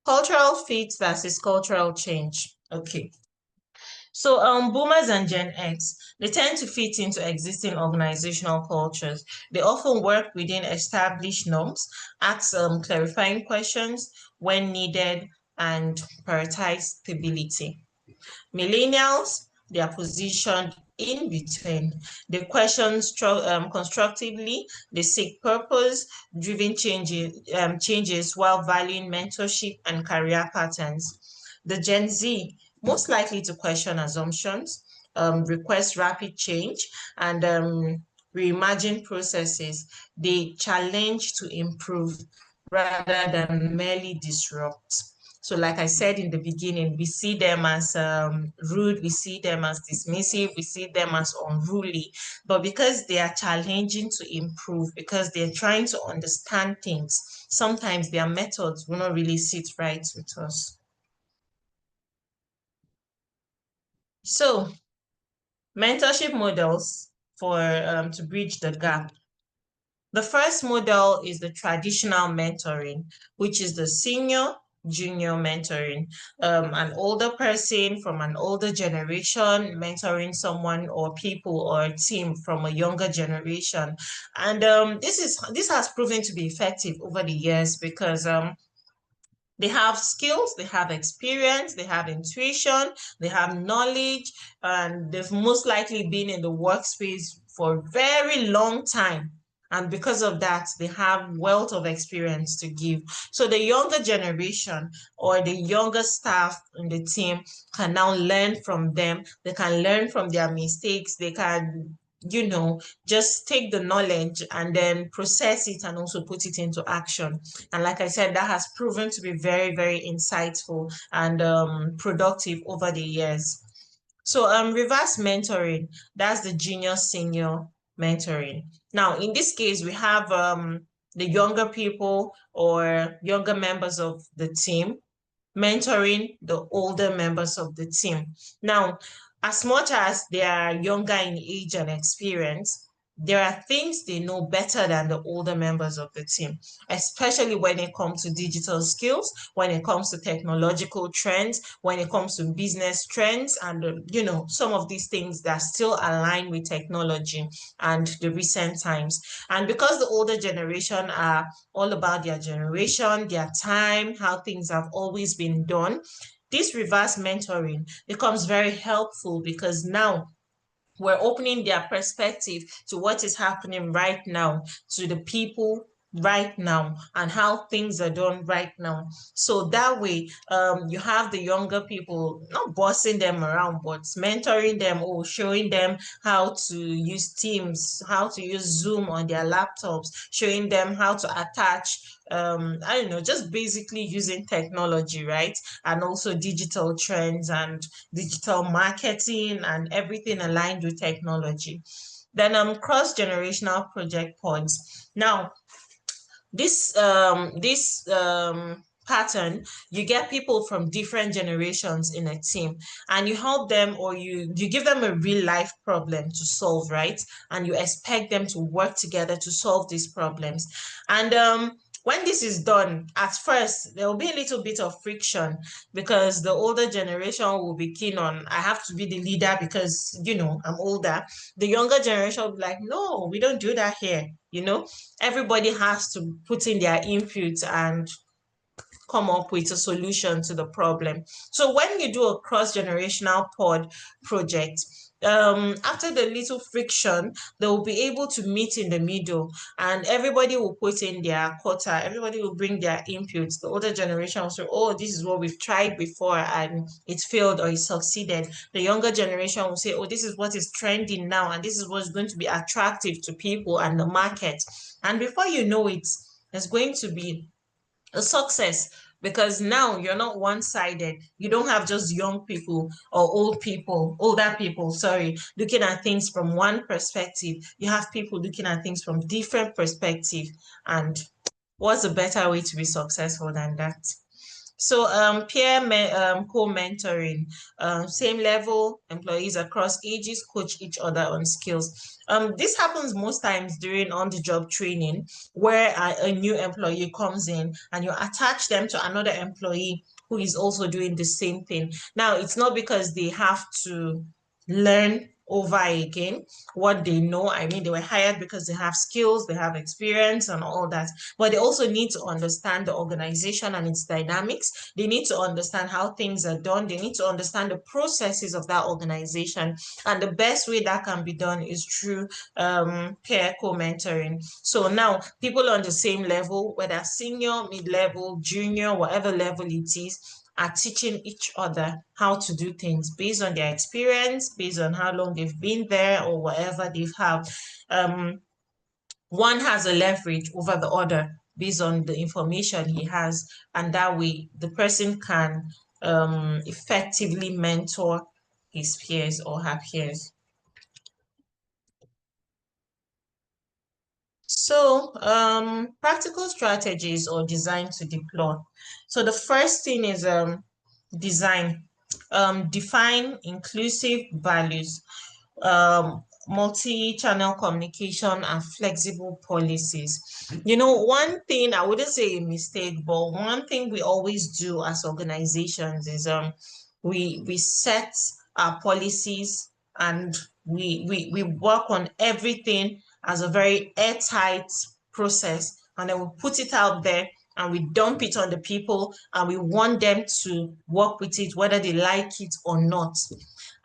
Cultural fit versus cultural change. Okay. So boomers and Gen X, they tend to fit into existing organizational cultures. They often work within established norms, ask clarifying questions when needed, and prioritize stability. Millennials, they are positioned in between. They question constructively, they seek purpose-driven changes while valuing mentorship and career patterns. The Gen Z, most likely to question assumptions, request rapid change, and reimagine processes. They challenge to improve rather than merely disrupt. So like I said in the beginning, we see them as rude, we see them as dismissive, we see them as unruly. But because they are challenging to improve, because they're trying to understand things, sometimes their methods will not really sit right with us. So mentorship models for to bridge the gap. The first model is the traditional mentoring, which is the senior junior mentoring. An older person from an older generation mentoring someone or people or a team from a younger generation. And this has proven to be effective over the years because they have skills, they have experience, they have intuition, they have knowledge, and they've most likely been in the workspace for a very long time. And because of that, they have wealth of experience to give. So the younger generation or the younger staff in the team can now learn from them. They can learn from their mistakes. They can, just take the knowledge and then process it and also put it into action. And like I said, that has proven to be very, very insightful and productive over the years. So reverse mentoring, that's the junior senior mentoring. Now, in this case, we have the younger people or younger members of the team mentoring the older members of the team. Now, as much as they are younger in age and experience, there are things they know better than the older members of the team, especially when it comes to digital skills, when it comes to technological trends, when it comes to business trends, and some of these things that still align with technology and the recent times. And because the older generation are all about their generation, their time, how things have always been done, this reverse mentoring becomes very helpful because now we're opening their perspective to what is happening right now to the people right now and how things are done right now. So that way, you have the younger people not bossing them around, but mentoring them or showing them how to use Teams, how to use Zoom on their laptops, showing them how to attach I don't know, just basically using technology, right? And also digital trends and digital marketing and everything aligned with technology. Then cross-generational project pods. Now, this pattern, you get people from different generations in a team, and you help them, or you give them a real life problem to solve, right? And you expect them to work together to solve these problems. And when this is done, at first there will be a little bit of friction, because the older generation will be keen on, I have to be the leader because I'm older. The younger generation will be like, no, we don't do that here. Everybody has to put in their input and come up with a solution to the problem. So when you do a cross-generational pod project, after the little friction, they will be able to meet in the middle, and everybody will put in their quota. Everybody will bring their inputs. The older generation will say, oh, this is what we've tried before and it failed or it succeeded. The younger generation will say, oh, this is what is trending now and this is what's going to be attractive to people and the market. And before you know it, there's going to be a success, because now you're not one-sided. You don't have just young people or older people, sorry, looking at things from one perspective. You have people looking at things from different perspective. And what's a better way to be successful than that? So co-mentoring, same level employees across ages coach each other on skills. This happens most times during on-the-job training, where a new employee comes in and you attach them to another employee who is also doing the same thing. Now, it's not because they have to learn over again what they know. I mean, they were hired because they have skills, they have experience and all that, but they also need to understand the organization and its dynamics. They need to understand how things are done. They need to understand the processes of that organization. And the best way that can be done is through peer co-mentoring. So now people on the same level, whether senior, mid-level, junior, whatever level it is, are teaching each other how to do things based on their experience, based on how long they've been there or whatever they've had. One has a leverage over the other based on the information he has, and that way the person can effectively mentor his peers or her peers. So, practical strategies or design to deploy. So the first thing is design. Define inclusive values, multi-channel communication, and flexible policies. One thing, I wouldn't say a mistake, but one thing we always do as organizations is we set our policies, and we work on everything as a very airtight process, and then we put it out there and we dump it on the people, and we want them to work with it whether they like it or not.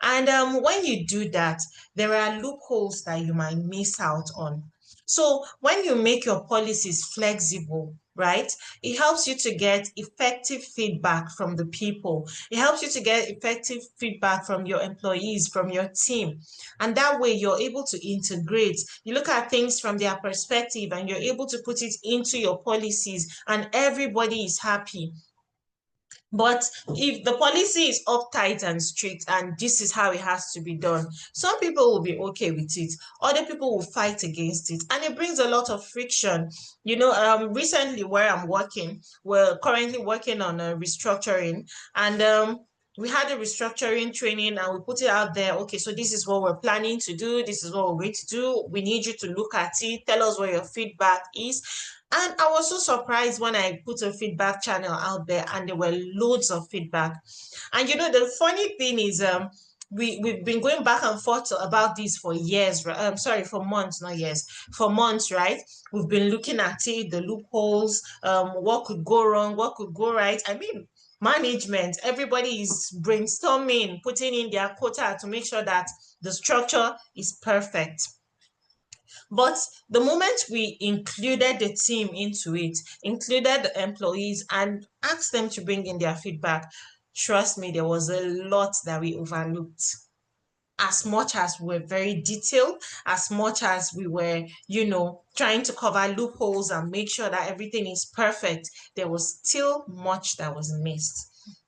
And when you do that, there are loopholes that you might miss out on. So when you make your policies flexible, right, it helps you to get effective feedback from the people. It helps you to get effective feedback from your employees, from your team. And that way you're able to integrate. You look at things from their perspective and you're able to put it into your policies, and everybody is happy. But if the policy is uptight and strict and this is how it has to be done, some people will be okay with it. Other people will fight against it. And it brings a lot of friction. Recently where I'm working, we're currently working on a restructuring, and we had a restructuring training and we put it out there. Okay, so this is what we're planning to do. This is what we're going to do. We need you to look at it. Tell us what your feedback is. And I was so surprised when I put a feedback channel out there and there were loads of feedback. And the funny thing is, we've been going back and forth about this for years, right? Sorry, for months, not years, for months, right? We've been looking at it, the loopholes, what could go wrong, what could go right. I mean, management, everybody is brainstorming, putting in their quota to make sure that the structure is perfect. But the moment we included the team into it, included the employees and asked them to bring in their feedback, trust me, there was a lot that we overlooked. As much as we were very detailed, as much as we were, trying to cover loopholes and make sure that everything is perfect, there was still much that was missed.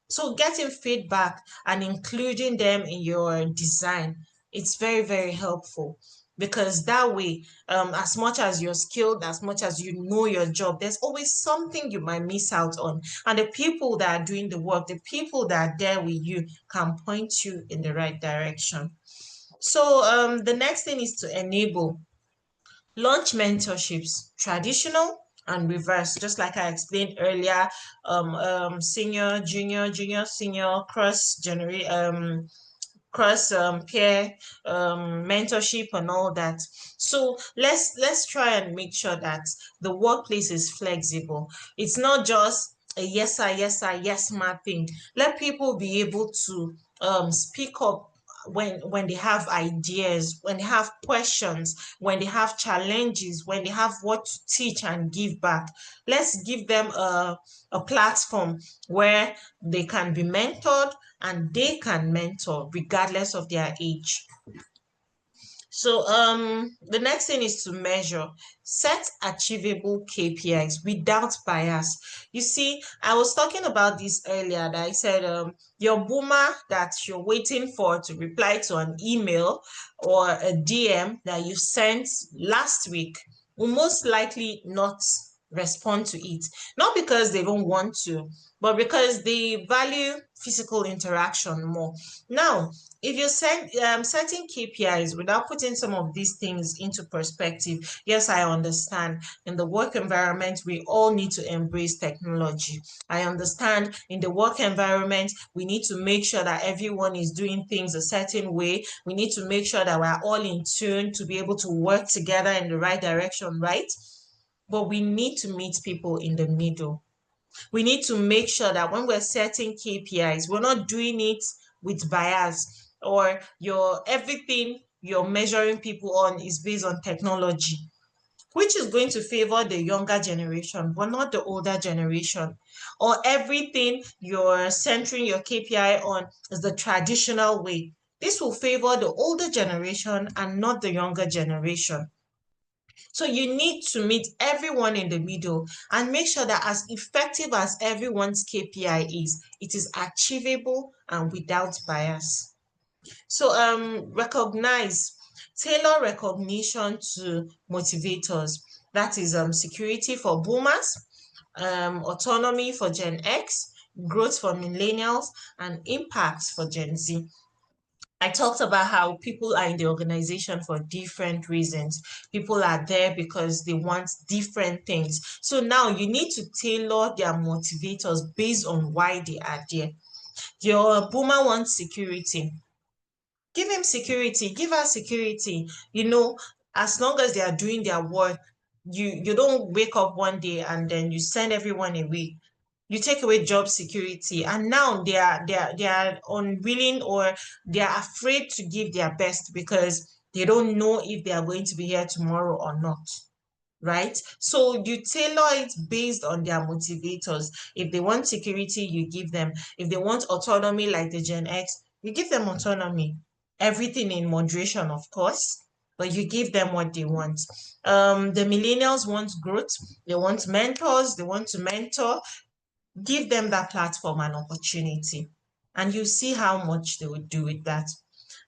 So getting feedback and including them in your design, it's very, very helpful, because that way, as much as you're skilled, as much as you know your job, there's always something you might miss out on. And the people that are doing the work, the people that are there with you, can point you in the right direction. So the next thing is to enable launch mentorships, traditional and reverse, just like I explained earlier, senior, junior, senior, cross peer mentorship and all that. So let's try and make sure that the workplace is flexible. It's not just a yes sir, yes sir, yes ma thing. Let people be able to speak up when they have ideas, when they have questions, when they have challenges, when they have what to teach and give back. Let's give them a platform where they can be mentored and they can mentor regardless of their age. So the next thing is to measure, set achievable KPIs without bias. You see, I was talking about this earlier, that I said your boomer that you're waiting for to reply to an email or a DM that you sent last week will most likely not respond to it. Not because they don't want to, but because they value physical interaction more. Now, if you're setting KPIs without putting some of these things into perspective, yes, I understand. In the work environment, we all need to embrace technology. I understand in the work environment, we need to make sure that everyone is doing things a certain way. We need to make sure that we're all in tune to be able to work together in the right direction, right? But we need to meet people in the middle. We need to make sure that when we're setting KPIs, we're not doing it with bias, or everything you're measuring people on is based on technology, which is going to favor the younger generation, but not the older generation. Or everything you're centering your KPI on is the traditional way. This will favor the older generation and not the younger generation. So you need to meet everyone in the middle and make sure that as effective as everyone's KPI is, it is achievable and without bias. So tailor recognition to motivators. That is security for boomers, autonomy for Gen X, growth for millennials, and impact for Gen Z. I talked about how people are in the organization for different reasons. People are there because they want different things. So now you need to tailor their motivators based on why they are there. Your boomer wants security. Give him security, give her security. As long as they are doing their work, you don't wake up one day and then you send everyone away. You take away job security, and now they are unwilling, or they are afraid to give their best because they don't know if they are going to be here tomorrow or not, right? So you tailor it based on their motivators. If they want security, you give them. If they want autonomy like the Gen X, you give them autonomy. Everything in moderation, of course, but you give them what they want. The millennials want growth. They want mentors. They want to mentor. Give them that platform and opportunity, and you see how much they would do with that.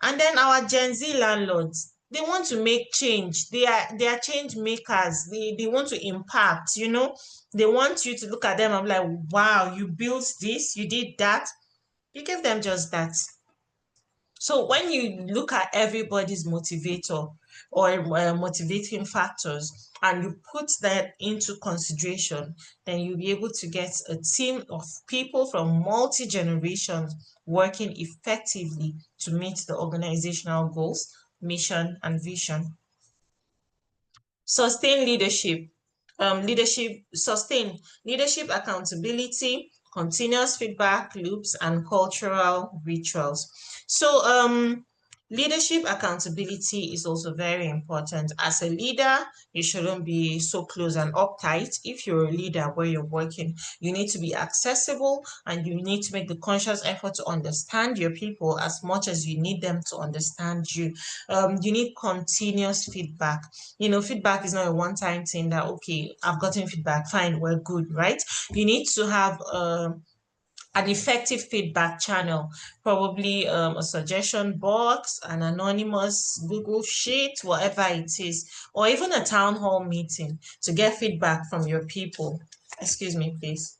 And then our Gen Z landlords, they want to make change. They are change makers. They want to impact, they want you to look at them and be like, wow, you built this, you did that. You give them just that. So when you look at everybody's motivator or motivating factors and you put that into consideration, then you'll be able to get a team of people from multi-generations working effectively to meet the organizational goals, mission, and vision. Sustain leadership. Sustain leadership accountability, continuous feedback loops, and cultural rituals. So Leadership accountability is also very important. As a leader, you shouldn't be so close and uptight. If you're a leader where you're working, you need to be accessible and you need to make the conscious effort to understand your people as much as you need them to understand you. You need continuous feedback. You know, feedback is not a one-time thing that, okay, I've gotten feedback, fine, we're good, right? You need to have an effective feedback channel, probably a suggestion box, an anonymous Google Sheet, whatever it is, or even a town hall meeting to get feedback from your people. Excuse me, please.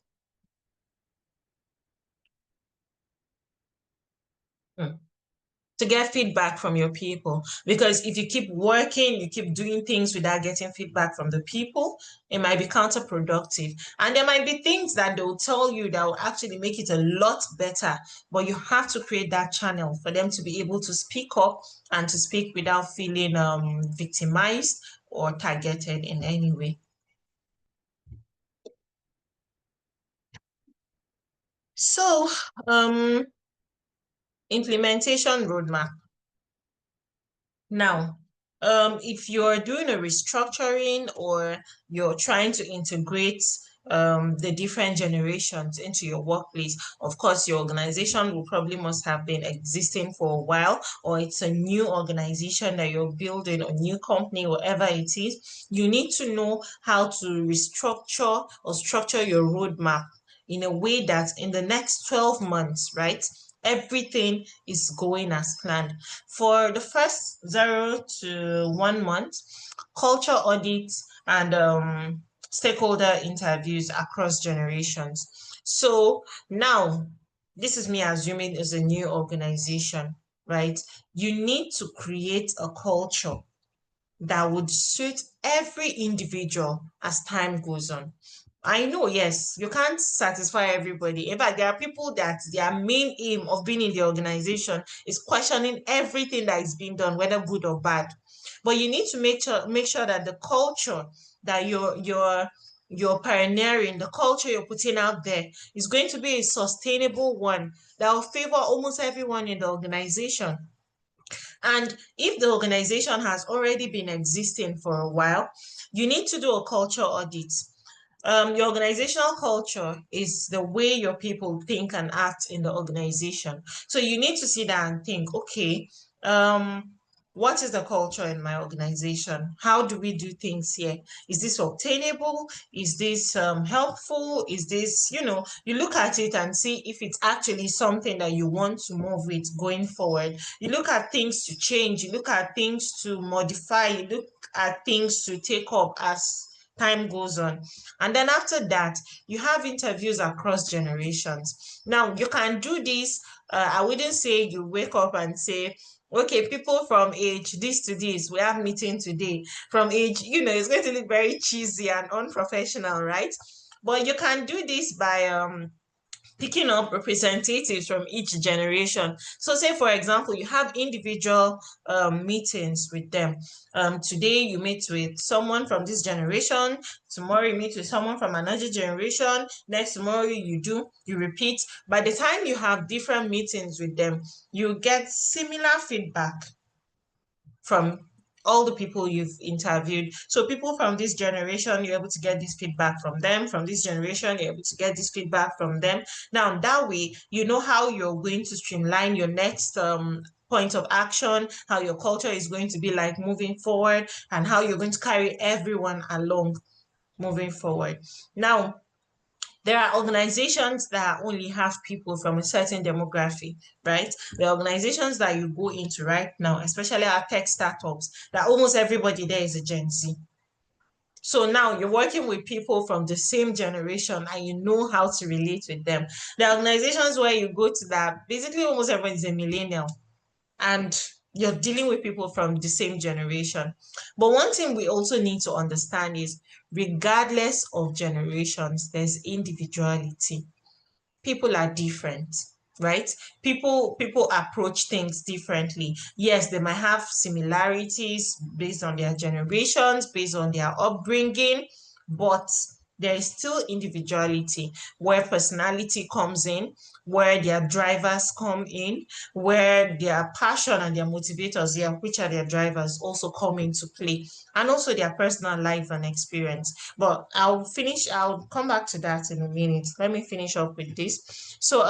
To get feedback from your people. Because if you keep working, you keep doing things without getting feedback from the people, it might be counterproductive. And there might be things that they'll tell you that will actually make it a lot better, but you have to create that channel for them to be able to speak up and to speak without feeling victimized or targeted in any way. So, implementation roadmap. Now, if you're doing a restructuring or you're trying to integrate the different generations into your workplace, of course, your organization will probably must have been existing for a while, or it's a new organization that you're building, a new company, whatever it is. You need to know how to restructure or structure your roadmap in a way that in the next 12 months, right, everything is going as planned. For the first 0 to 1 month, culture audits and stakeholder interviews across generations. So now, this is me assuming it's a new organization, right? You need to create a culture that would suit every individual as time goes on. I know, yes, you can't satisfy everybody. In fact, there are people that their main aim of being in the organization is questioning everything that is being done, whether good or bad. But you need to make sure that the culture that you're pioneering, the culture you're putting out there is going to be a sustainable one that will favor almost everyone in the organization. And if the organization has already been existing for a while, you need to do a culture audit. Your organizational culture is the way your people think and act in the organization. So you need to sit down and think, okay, what is the culture in my organization? How do we do things here? Is this obtainable? Is this helpful? Is this, you look at it and see if it's actually something that you want to move with going forward. You look at things to change, you look at things to modify, you look at things to take up as time goes on. And then after that, you have interviews across generations. Now, you can do this. I wouldn't say you wake up and say, okay, people from age this to this, we have meeting today. From age, it's going to look very cheesy and unprofessional, right? But you can do this by picking up representatives from each generation. So say, for example, you have individual meetings with them. Today you meet with someone from this generation, tomorrow you meet with someone from another generation, next tomorrow you repeat. By the time you have different meetings with them, you get similar feedback from all the people you've interviewed. So people from this generation, you're able to get this feedback from them. From this generation, you're able to get this feedback from them. Now, that way, you know how you're going to streamline your next point of action, how your culture is going to be like moving forward, and how you're going to carry everyone along moving forward. Now, there are organizations that only have people from a certain demography, right? The organizations that you go into right now, especially our tech startups, that almost everybody there is a Gen Z. So now you're working with people from the same generation and you know how to relate with them. The organizations where you go to that, basically almost everyone is a millennial and you're dealing with people from the same generation. But one thing we also need to understand is regardless of generations, there's individuality. People are different, right? People approach things differently. Yes, they might have similarities based on their generations, based on their upbringing, but there is still individuality, where personality comes in, where their drivers come in, where their passion and their motivators, yeah, which are their drivers, also come into play, and also their personal life and experience. But I'll come back to that in a minute. Let me finish up with this. So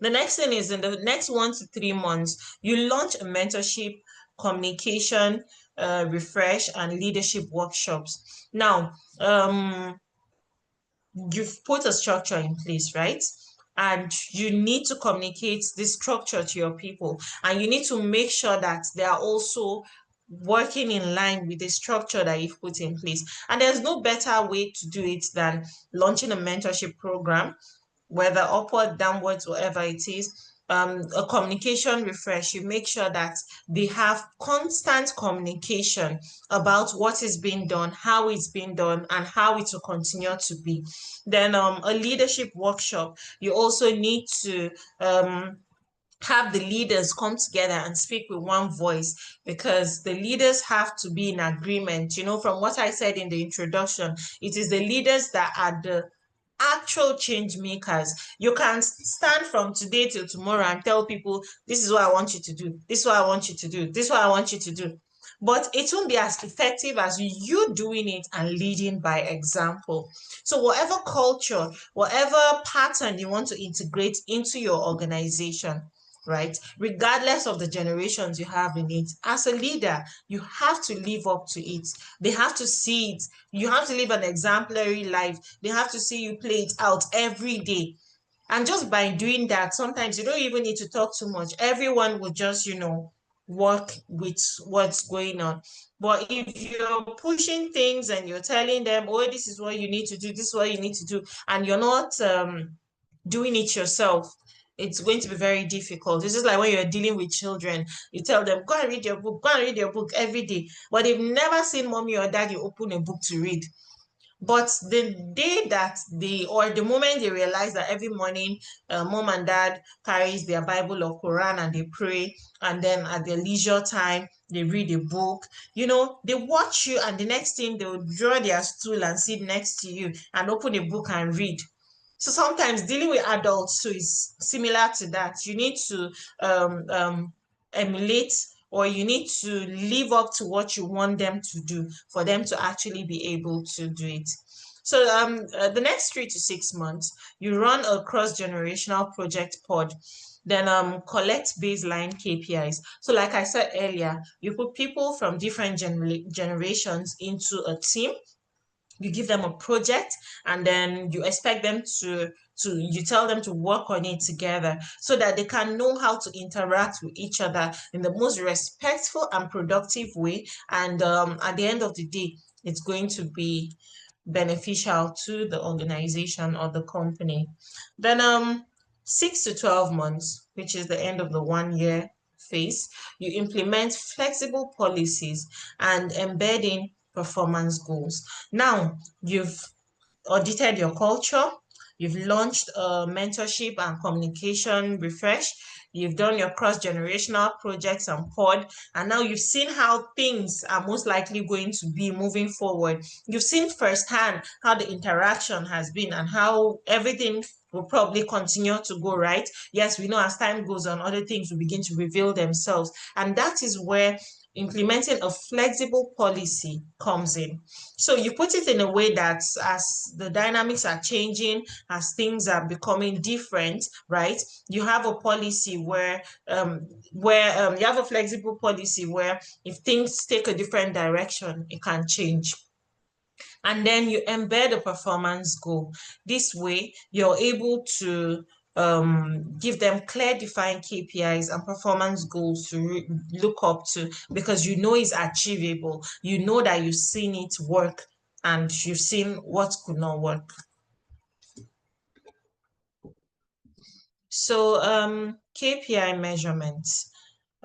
the next thing is, in the next 1 to 3 months, you launch a mentorship, communication, refresh, and leadership workshops. Now, you've put a structure in place, right? And you need to communicate this structure to your people, and you need to make sure that they are also working in line with the structure that you've put in place. And there's no better way to do it than launching a mentorship program, whether upward, downwards, whatever it is. A communication refresh, you make sure that they have constant communication about what is being done, how it's being done, and how it will continue to be. Then a leadership workshop, you also need to have the leaders come together and speak with one voice, because the leaders have to be in agreement. You know, from what I said in the introduction, it is the leaders that are the actual change makers. You can stand from today till tomorrow and tell people, this is what I want you to do, this is what I want you to do, this is what I want you to do. But it won't be as effective as you doing it and leading by example. So whatever culture, whatever pattern you want to integrate into your organization, right, regardless of the generations you have in it, as a leader, you have to live up to it. They have to see it. You have to live an exemplary life. They have to see you play it out every day. And just by doing that, sometimes you don't even need to talk too much. Everyone will just, work with what's going on. But if you're pushing things and you're telling them, oh, this is what you need to do, this is what you need to do, and you're not doing it yourself, it's going to be very difficult. It's just like when you're dealing with children, you tell them, go and read your book, go and read your book every day. But they've never seen mommy or daddy open a book to read. But the day that the moment they realize that every morning mom and dad carries their Bible or Quran and they pray, and then at their leisure time, they read a book, they watch you, and the next thing they'll draw their stool and sit next to you and open a book and read. So sometimes dealing with adults too is similar to that. You need to emulate, or you need to live up to what you want them to do for them to actually be able to do it. So the next 3 to 6 months, you run a cross-generational project pod, then collect baseline KPIs. So like I said earlier, you put people from different generations into a team. You give them a project, and then you expect them you tell them to work on it together so that they can know how to interact with each other in the most respectful and productive way. And at the end of the day, it's going to be beneficial to the organization or the company. Then 6 to 12 months, which is the end of the 1 year phase, you implement flexible policies and embedding performance goals. Now, you've audited your culture, you've launched a mentorship and communication refresh, you've done your cross-generational projects and pod, and now you've seen how things are most likely going to be moving forward. You've seen firsthand how the interaction has been and how everything will probably continue to go right. Yes, we know as time goes on, other things will begin to reveal themselves. And that is where implementing a flexible policy comes in. So you put it in a way that as the dynamics are changing, as things are becoming different, right? You have a policy where you have a flexible policy where if things take a different direction, it can change. And then you embed a performance goal. This way, you're able to give them clear defined KPIs and performance goals to look up to, because you know it's achievable. You know that you've seen it work and you've seen what could not work. So KPI measurements.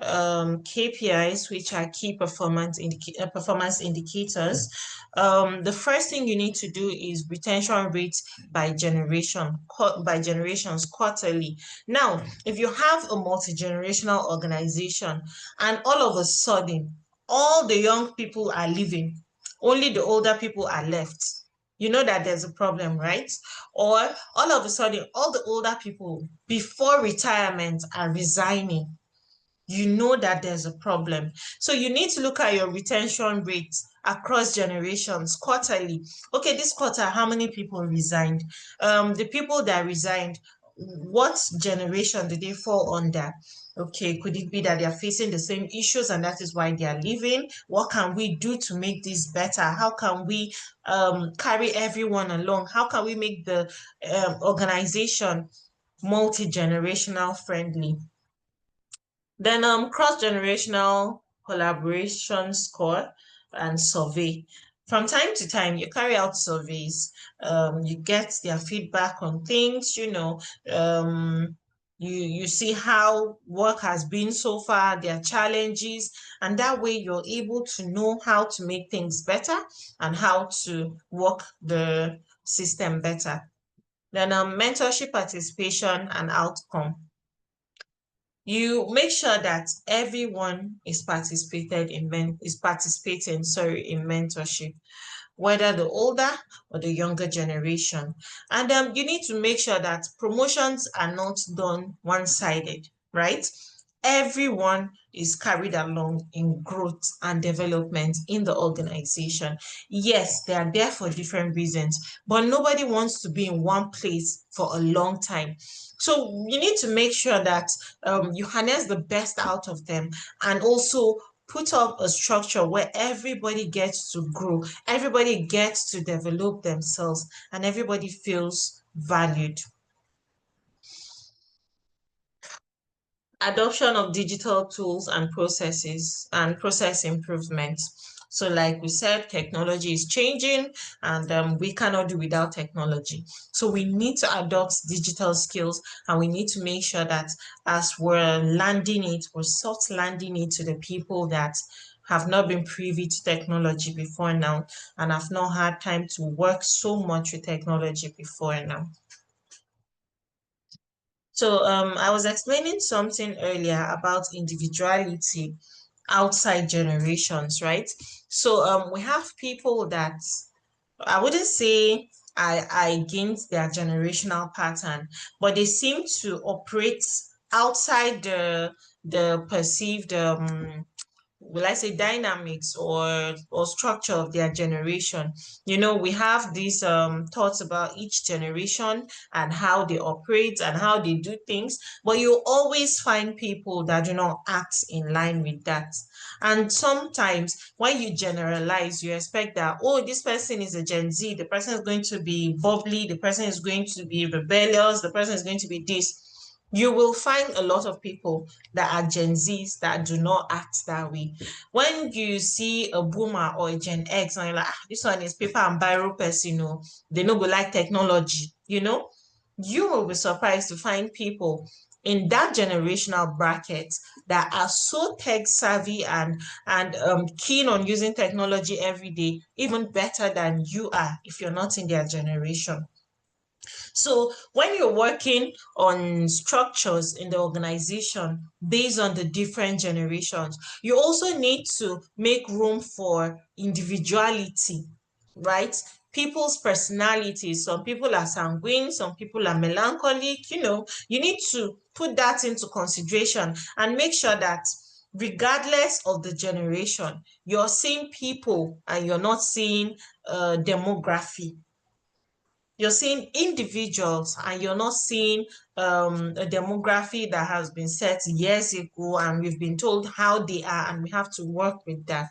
KPIs, which are key performance indicators. The first thing you need to do is retention rates by generations quarterly. Now, if you have a multi-generational organization and all of a sudden all the young people are leaving, only the older people are left, you know that there's a problem, right? Or all of a sudden, all the older people before retirement are resigning, you know that there's a problem. So you need to look at your retention rates across generations quarterly. Okay, this quarter, how many people resigned? The people that resigned, what generation did they fall under? Okay, could it be that they are facing the same issues and that is why they are leaving? What can we do to make this better? How can we carry everyone along? How can we make the organization multi-generational friendly? Then cross-generational collaboration score and survey. From time to time, you carry out surveys, you get their feedback on things, you see how work has been so far, their challenges, and that way you're able to know how to make things better and how to work the system better. Then mentorship participation and outcome. You make sure that everyone is participating in mentorship, whether the older or the younger generation. And you need to make sure that promotions are not done one-sided, right? Everyone is carried along in growth and development in the organization. Yes, they are there for different reasons, but nobody wants to be in one place for a long time. So you need to make sure that you harness the best out of them and also put up a structure where everybody gets to grow, everybody gets to develop themselves, and everybody feels valued. Adoption of digital tools and processes and process improvements. So like we said, technology is changing and we cannot do without technology. So we need to adopt digital skills and we need to make sure that as we're landing it, we're soft landing it to the people that have not been privy to technology before now and have not had time to work so much with technology before now. So I was explaining something earlier about individuality outside generations, right? So we have people that I wouldn't say I against their generational pattern, but they seem to operate outside the perceived will I say dynamics or structure of their generation. We have these thoughts about each generation and how they operate and how they do things, but you always find people that do not act in line with that. And sometimes when you generalize, you expect that, oh, this person is a Gen Z, the person is going to be bubbly, the person is going to be rebellious, the person is going to be this. You will find a lot of people that are Gen Zs that do not act that way. When you see a boomer or a Gen X and you're like, this one is paper and biro person, they no go like technology, you will be surprised to find people in that generational bracket that are so tech savvy and keen on using technology every day, even better than you are if you're not in their generation. So when you're working on structures in the organization based on the different generations, you also need to make room for individuality, right? People's personalities. Some people are sanguine, some people are melancholic. You need to put that into consideration and make sure that regardless of the generation, you're seeing people and you're not seeing demography. You're seeing individuals and you're not seeing a demography that has been set years ago and we've been told how they are and we have to work with that.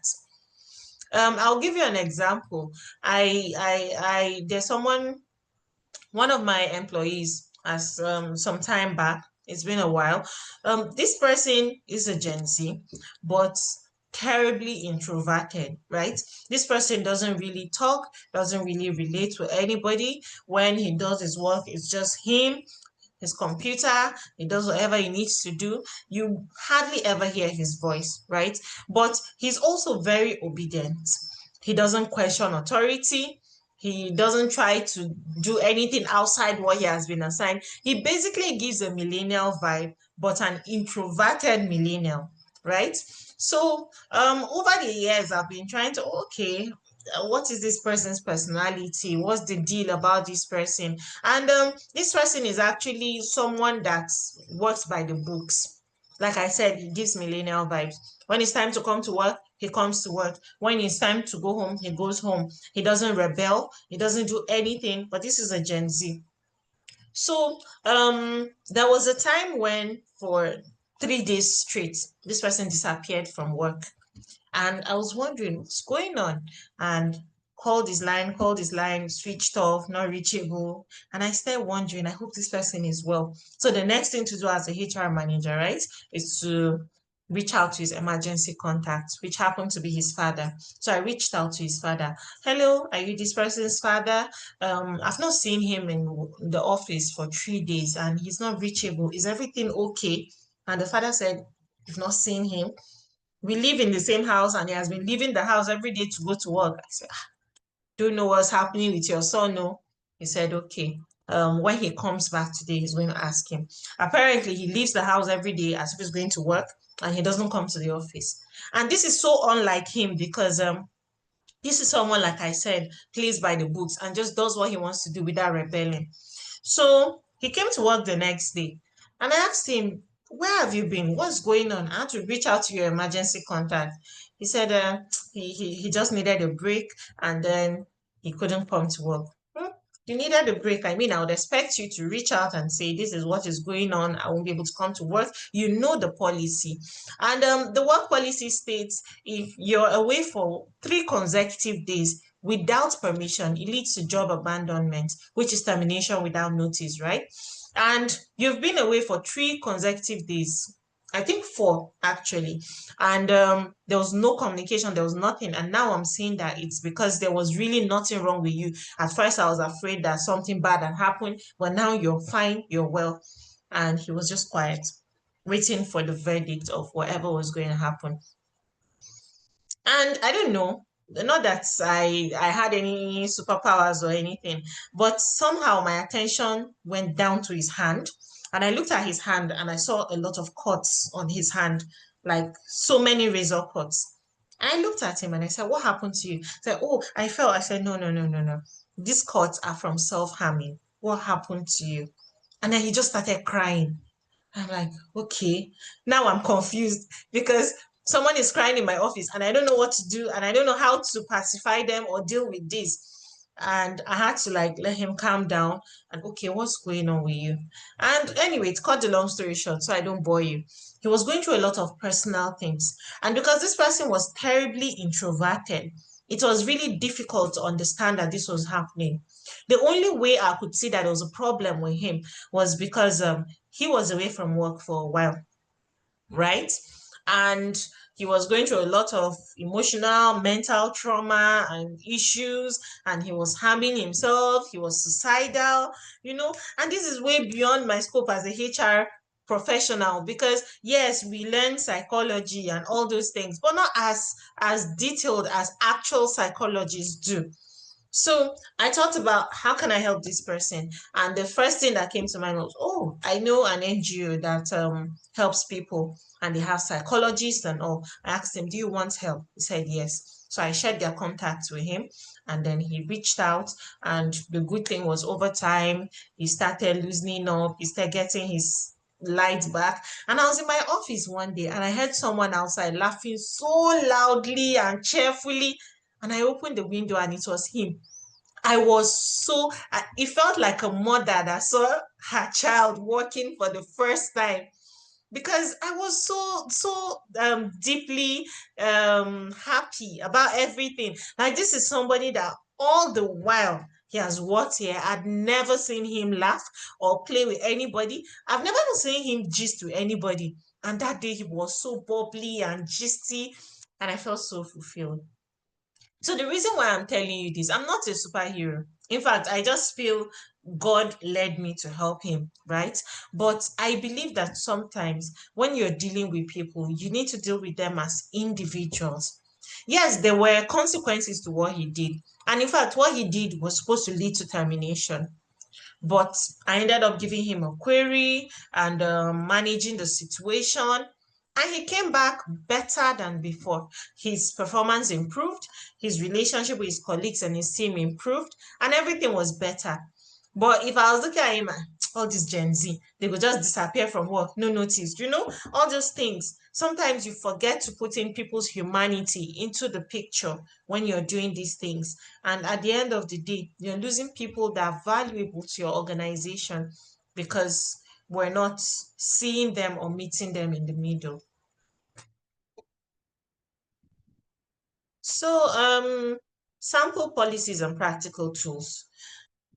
I'll give you an example. There's one of my employees as some time back, it's been a while. This person is a Gen Z, but terribly introverted, right? This person doesn't really talk, doesn't really relate to anybody. When he does his work, it's just him, his computer, he does whatever he needs to do. You hardly ever hear his voice, right? But he's also very obedient. He doesn't question authority. He doesn't try to do anything outside what he has been assigned. He basically gives a millennial vibe, but an introverted millennial, right? So over the years, I've been trying to, okay, what is this person's personality? What's the deal about this person? And this person is actually someone that works by the books. Like I said, he gives millennial vibes. When it's time to come to work, he comes to work. When it's time to go home, he goes home. He doesn't rebel. He doesn't do anything. But this is a Gen Z. So there was a time when for 3 days straight, this person disappeared from work. And I was wondering what's going on. And called his line, switched off, not reachable. And I started wondering, I hope this person is well. So the next thing to do as a HR manager, right, is to reach out to his emergency contact, which happened to be his father. So I reached out to his father. Hello, are you this person's father? I've not seen him in the office for 3 days and he's not reachable. Is everything okay? And the father said, you've not seen him. We live in the same house and he has been leaving the house every day to go to work. I said, don't know what's happening with your son, no? He said, okay. When he comes back today, he's going to ask him. Apparently, he leaves the house every day as if he's going to work and he doesn't come to the office. And this is so unlike him because this is someone, like I said, plays by the books and just does what he wants to do without rebelling. So he came to work the next day and I asked him, where have you been? What's going on? I had to reach out to your emergency contact. He said he just needed a break and then he couldn't come to work. You needed a break. I mean, I would expect you to reach out and say, this is what is going on. I won't be able to come to work. You know the policy. And the work policy states if you're away for 3 consecutive days without permission, it leads to job abandonment, which is termination without notice, right? And you've been away for 3 consecutive days. I think 4 actually. And there was no communication, there was nothing. And now I'm seeing that it's because there was really nothing wrong with you. At first, I was afraid that something bad had happened, but now you're fine, you're well. And he was just quiet, waiting for the verdict of whatever was going to happen. And I don't know, not that I had any superpowers or anything, but somehow my attention went down to his hand. And I looked at his hand and I saw a lot of cuts on his hand, like so many razor cuts. And I looked at him and I said, what happened to you? He said, oh, I fell. I said, no, no, no, no, no. These cuts are from self-harming. What happened to you? And then he just started crying. I'm like, okay. Now I'm confused because someone is crying in my office and I don't know what to do and I don't know how to pacify them or deal with this. And I had to like let him calm down and okay, what's going on with you? And anyway, it cut the long story short, so I don't bore you. He was going through a lot of personal things. And because this person was terribly introverted, it was really difficult to understand that this was happening. The only way I could see that there was a problem with him was because he was away from work for a while, right? And he was going through a lot of emotional, mental trauma and issues, and he was harming himself, he was suicidal, and this is way beyond my scope as a HR professional because yes, we learn psychology and all those things, but not as detailed as actual psychologists do. So I thought about how can I help this person? And the first thing that came to mind was, oh, I know an NGO that helps people and they have psychologists and all. I asked him, do you want help? He said, yes. So I shared their contacts with him and then he reached out. And the good thing was over time, he started loosening up, he started getting his light back. And I was in my office one day and I heard someone outside laughing so loudly and cheerfully. And I opened the window and it was him. It felt like a mother that saw her child walking for the first time because I was so deeply happy about everything. Like this is somebody that all the while he has worked here, I'd never seen him laugh or play with anybody. I've never seen him gist with anybody. And that day he was so bubbly and gisty, and I felt so fulfilled. So the reason why I'm telling you this, I'm not a superhero. In fact, I just feel God led me to help him, right? But I believe that sometimes when you're dealing with people, you need to deal with them as individuals. Yes, there were consequences to what he did. And in fact, what he did was supposed to lead to termination. But I ended up giving him a query and managing the situation. And he came back better than before. His performance improved, his relationship with his colleagues and his team improved, and everything was better. But if I was looking at him, all this Gen Z, they will just disappear from work, no notice. You know, all those things. Sometimes you forget to put in people's humanity into the picture when you're doing these things. And at the end of the day, you're losing people that are valuable to your organization because we're not seeing them or meeting them in the middle. So, sample policies and practical tools.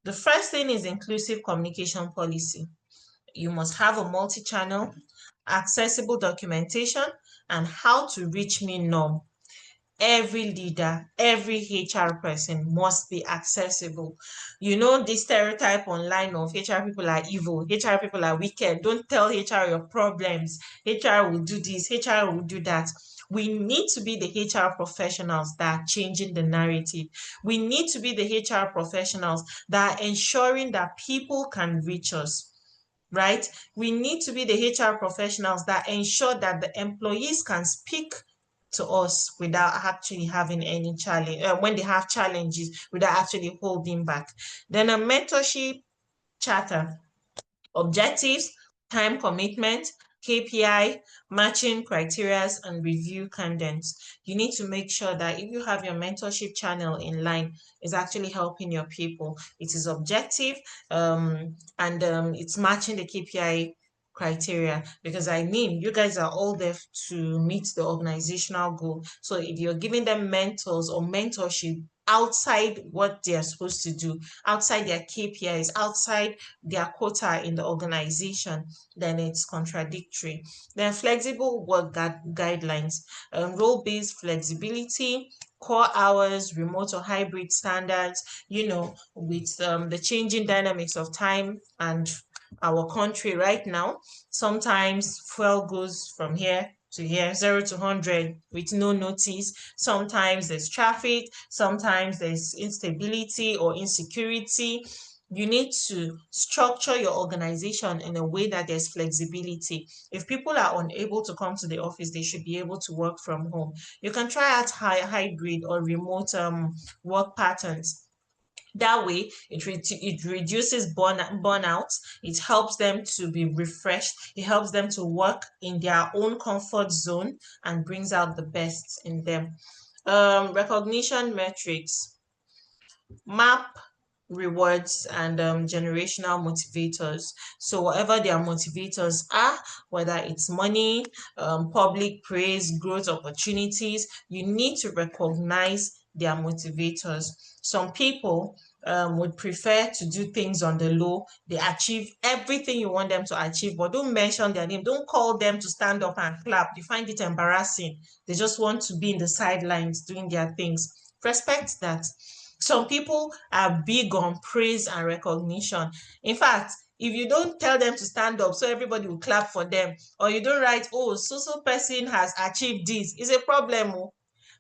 The first thing is inclusive communication policy. You must have a multi-channel, accessible documentation, and how to reach me norm. Every leader, every HR person must be accessible. You know, this stereotype online of HR people are evil, HR people are wicked. Don't tell HR your problems. HR will do this, HR will do that. We need to be the HR professionals that are changing the narrative. We need to be the HR professionals that are ensuring that people can reach us, right? We need to be the HR professionals that ensure that the employees can speak to us without actually having any challenge, when they have challenges, without actually holding back. Then a mentorship charter, objectives, time commitment, KPI, matching criteria, and review cadence. You need to make sure that if you have your mentorship channel in line, it's actually helping your people. It is objective, and it's matching the KPI criteria, because I mean, you guys are all there to meet the organizational goal. So if you're giving them mentors or mentorship outside what they are supposed to do, outside their KPIs, outside their quota in the organization, then it's contradictory. Then flexible work guidelines, role-based flexibility, core hours, remote or hybrid standards, you know, with the changing dynamics of time and our country right now. Sometimes fuel goes from here to here, 0 to 100 with no notice. Sometimes there's traffic, sometimes there's instability or insecurity. You need to structure your organization in a way that there's flexibility. If people are unable to come to the office, they should be able to work from home. You can try out hybrid or remote work patterns. That way, it reduces burnout. It helps them to be refreshed. It helps them to work in their own comfort zone and brings out the best in them. Recognition metrics, map rewards and generational motivators. So whatever their motivators are, whether it's money, public praise, growth opportunities, you need to recognize their motivators. Some people would prefer to do things on the low. They achieve everything you want them to achieve, but don't mention their name. Don't call them to stand up and clap. You find it embarrassing. They just want to be in the sidelines doing their things. Respect that. Some people are big on praise and recognition. In fact, if you don't tell them to stand up so everybody will clap for them, or you don't write, oh, so person has achieved this, it's a problem.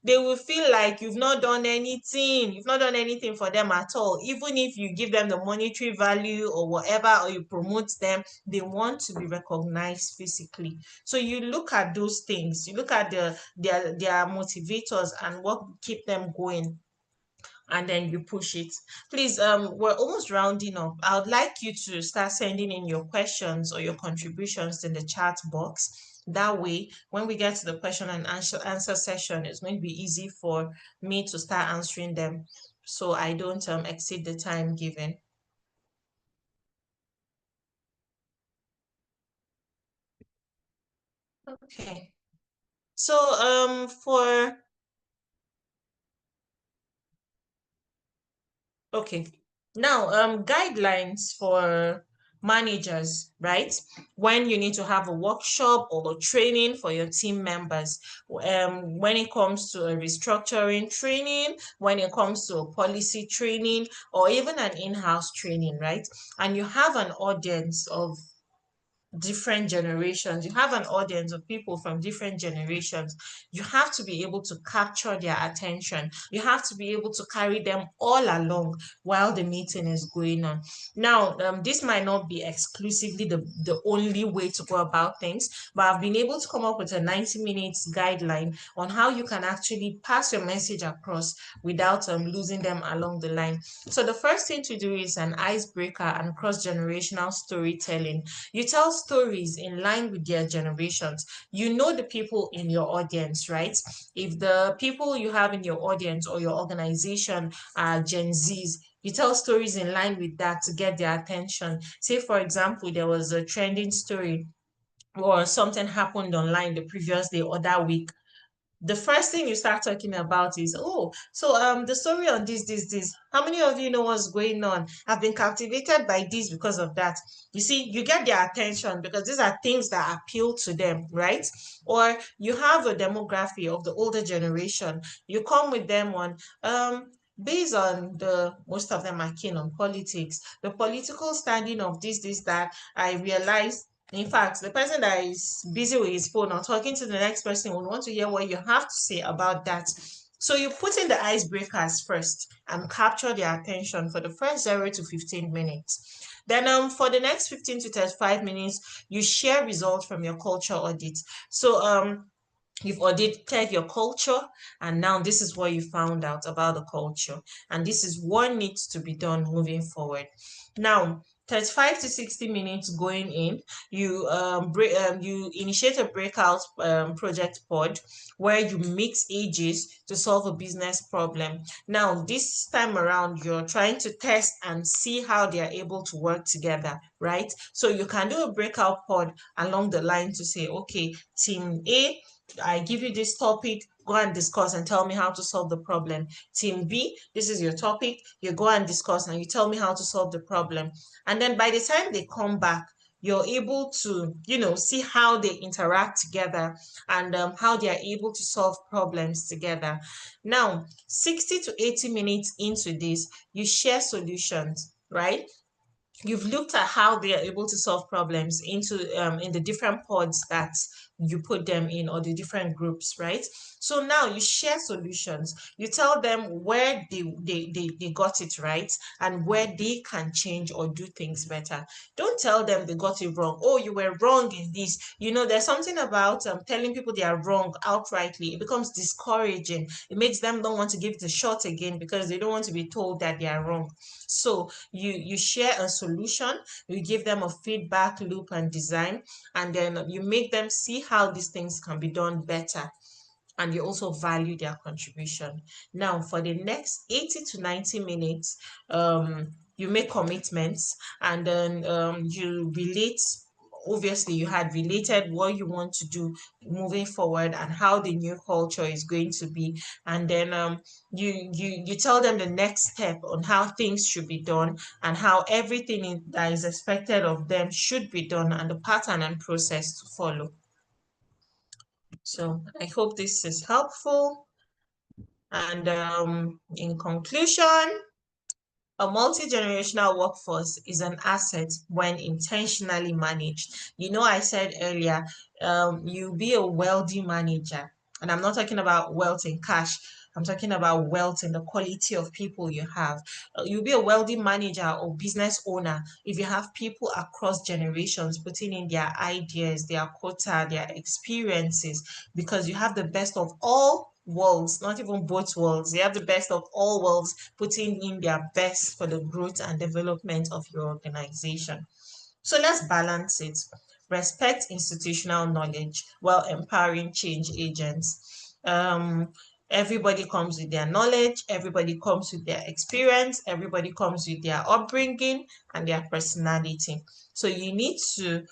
They will feel like you've not done anything. You've not done anything for them at all. Even if you give them the monetary value or whatever, or you promote them, they want to be recognized physically. So you look at those things. You look at their motivators and what keep them going, and then you push it. Please, we're almost rounding up. I would like you to start sending in your questions or your contributions in the chat box. That way, when we get to the question and answer session, it's going to be easy for me to start answering them, so I don't exceed the time given. Okay. So okay. Now, guidelines for managers, right? When you need to have a workshop or a training for your team members, when it comes to a restructuring training, when it comes to a policy training, or even an in-house training, right? And you have an audience of different generations. You have an audience of people from different generations. You have to be able to capture their attention. You have to be able to carry them all along while the meeting is going on. Now, this might not be exclusively the only way to go about things, but I've been able to come up with a 90 minutes guideline on how you can actually pass your message across without losing them along the line. So the first thing to do is an icebreaker and cross-generational storytelling. You tell stories in line with their generations. You know the people in your audience, right? If the people you have in your audience or your organization are Gen Zs, you tell stories in line with that to get their attention. Say, for example, there was a trending story or something happened online the previous day or that week. The first thing you start talking about is, oh, so the story on this. How many of you know what's going on? I've been captivated by this because of that. You see, you get their attention because these are things that appeal to them, right? Or you have a demography of the older generation. You come with them on based on the most of them are keen on politics, the political standing of this, that I realized. In fact, the person that is busy with his phone or talking to the next person will want to hear what you have to say about that. So you put in the icebreakers first and capture their attention for the first 0 to 15 minutes. Then for the next 15 to 35 minutes, you share results from your culture audit. So you've audited your culture, and now this is what you found out about the culture, and this is what needs to be done moving forward. Now, 35 to 60 minutes going in, you initiate a breakout project pod where you mix ages to solve a business problem. Now, this time around, you're trying to test and see how they are able to work together, right? So you can do a breakout pod along the line to say, okay, team A, I give you this topic, go and discuss and tell me how to solve the problem. Team B, this is your topic, you go and discuss and you tell me how to solve the problem. And then by the time they come back, you're able to, see how they interact together and how they are able to solve problems together. Now, 60 to 80 minutes into this, you share solutions, right? You've looked at how they are able to solve problems in the different pods that you put them in, or the different groups, right? So now you share solutions. You tell them where they got it right and where they can change or do things better. Don't tell them they got it wrong. Oh, you were wrong in this. There's something about telling people they are wrong outrightly. It becomes discouraging. It makes them don't want to give it a shot again because they don't want to be told that they are wrong. So you share a solution, you give them a feedback loop and design, and then you make them see how these things can be done better, and you also value their contribution. Now, for the next 80 to 90 minutes, you make commitments, and then you relate. Obviously, you had related what you want to do moving forward and how the new culture is going to be, and then you tell them the next step on how things should be done and how everything that is expected of them should be done, and the pattern and process to follow. So I hope this is helpful. And in conclusion, a multi-generational workforce is an asset when intentionally managed. I said earlier, you be a wealthy manager, and I'm not talking about wealth in cash. I'm talking about wealth in the quality of people you have. You'll be a wealthy manager or business owner if you have people across generations putting in their ideas, their quota, their experiences, because you have the best of all worlds, not even both worlds. You have the best of all worlds putting in their best for the growth and development of your organization. So let's balance it. Respect institutional knowledge while empowering change agents. Everybody comes with their knowledge, everybody comes with their experience, everybody comes with their upbringing and their personality. So you need to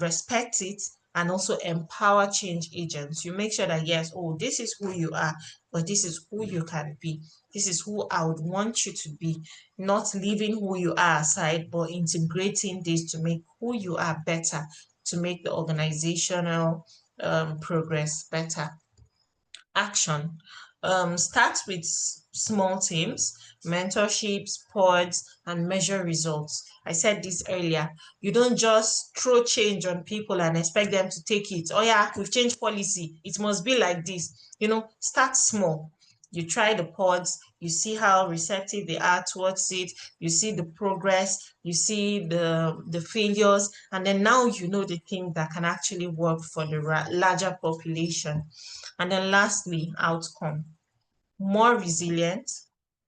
respect it and also empower change agents. You make sure that, yes, oh, this is who you are, but this is who you can be. This is who I would want you to be, not leaving who you are aside, but integrating this to make who you are better, to make the organizational progress better. Action. Start with small teams, mentorships, pods, and measure results. I said this earlier. You don't just throw change on people and expect them to take it. Oh yeah, we've changed policy. It must be like this. Start small. You try the pods, you see how receptive they are towards it, you see the progress, you see the failures, and then now you know the thing that can actually work for the larger population. And then lastly, outcome. More resilient,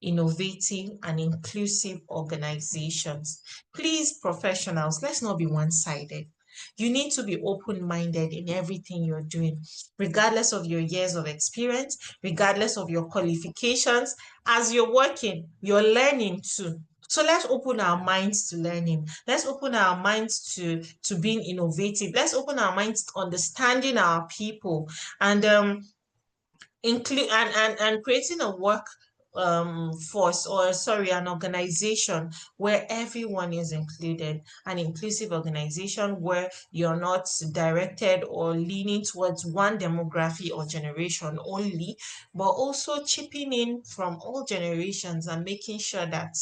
innovative, and inclusive organizations. Please, professionals, let's not be one-sided. You need to be open-minded in everything you're doing, regardless of your years of experience, regardless of your qualifications. As you're working, you're learning too. So let's open our minds to learning. Let's open our minds to being innovative. Let's open our minds to understanding our people and include and creating a work force, or sorry, an organization where everyone is included, an inclusive organization where you're not directed or leaning towards one demography or generation only, but also chipping in from all generations and making sure that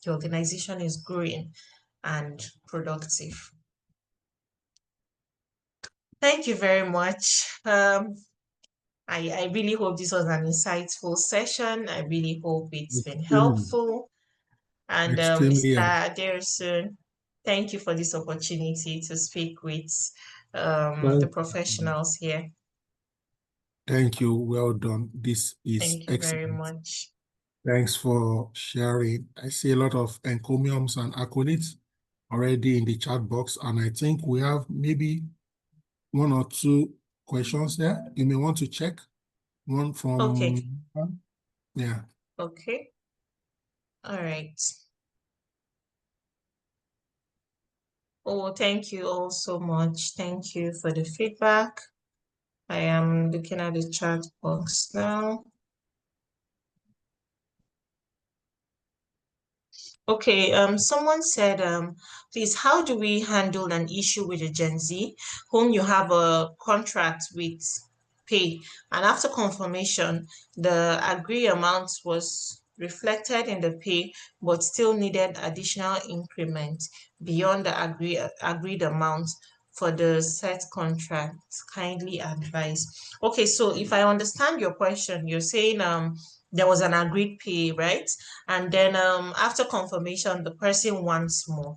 the organization is growing and productive. Thank you very much. I really hope this was an insightful session. I really hope it's been helpful. And Extremely. Mr. Aderosun, thank you for this opportunity to speak with the professionals here. Thank you. Well done. This is Thank you excellent. very much. Thanks for sharing. I see a lot of encomiums and accolades already in the chat box, and I think we have maybe 1 or 2 questions there. You may want to check. One from... Okay. Yeah. Okay. All right. Oh, thank you all so much. Thank you for the feedback. I am looking at the chat box now. Okay, someone said, please, how do we handle an issue with a Gen Z whom you have a contract with pay, and after confirmation, the agreed amount was reflected in the pay, but still needed additional increment beyond the agreed amount for the set contract? Kindly advise. Okay, so if I understand your question, you're saying there was an agreed pay, right? And then after confirmation, the person wants more.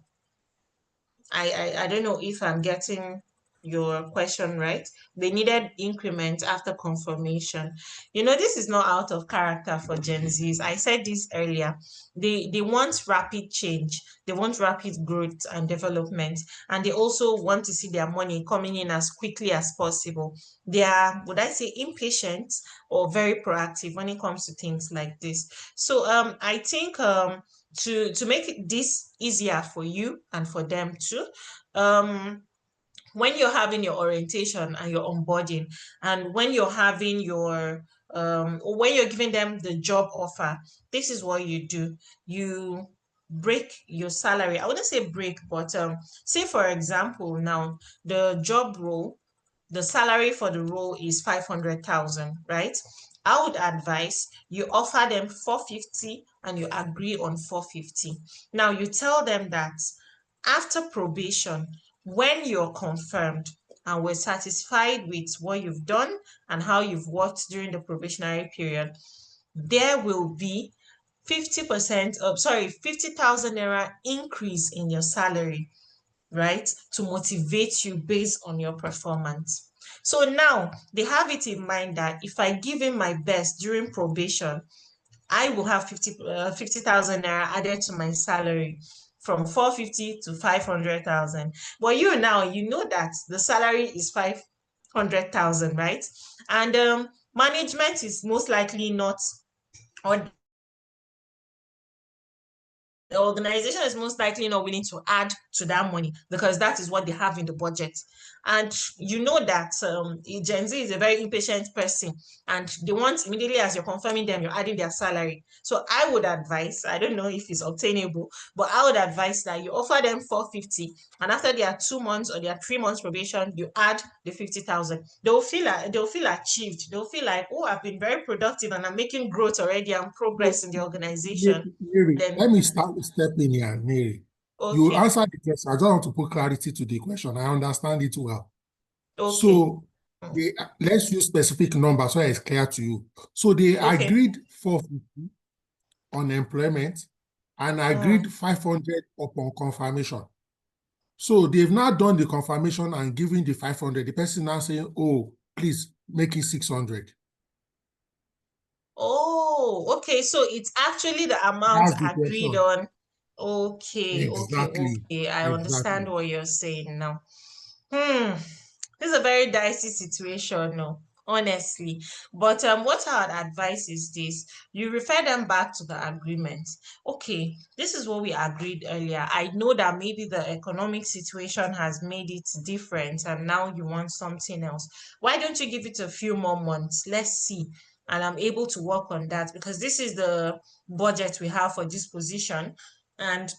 I don't know if I'm getting your question right. They needed increment after confirmation. This is not out of character for Gen Zs. I said this earlier. They want rapid change. They want rapid growth and development. And they also want to see their money coming in as quickly as possible. They are, would I say, impatient or very proactive when it comes to things like this. So I think to make this easier for you and for them too, when you're having your orientation and your onboarding, and when you're having your or when you're giving them the job offer, this is what you do. You break your salary. I wouldn't say break, but say for example, now the job role, the salary for the role is 500,000, right? I would advise you offer them 450 and you agree on 450. Now you tell them that after probation, when you're confirmed and we're satisfied with what you've done and how you've worked during the probationary period, there will be 50%, 50,000 naira increase in your salary, right? To motivate you based on your performance. So now they have it in mind that if I give in my best during probation, I will have 50,000 naira added to my salary from 450 to 500,000. But you know that the salary is 500,000, right? And management is most likely not, or the organization is most likely not willing to add to that money because that is what they have in the budget. And you know that Gen Z is a very impatient person and they want immediately as you're confirming them, you're adding their salary. So I would advise, I don't know if it's obtainable, but I would advise that you offer them 450 and after their 2 months or their 3 months probation, you add the 50,000. They'll feel achieved. They'll feel like, oh, I've been very productive and I'm making growth already and progress in the organization. Neri, Then let me step in here, Neri. You okay, answered the question. I just want to put clarity to the question. I understand it well. okay, So let's use specific numbers so it's clear to you. So they okay. agreed 450 on employment and agreed 500 upon confirmation. So they've now done the confirmation and given the 500. The person now saying, oh, please make it 600. Oh, okay. So it's actually the amount That's the agreed question. on. Okay, okay, Exactly. okay. I understand Exactly. what you're saying now. Hmm. This is a very dicey situation, no, honestly. But what I would advise is this: you refer them back to the agreement. Okay, this is what we agreed earlier. I know that maybe the economic situation has made it different, and now you want something else. Why don't you give it a few more months? Let's see. And I'm able to work on that because this is the budget we have for this position. And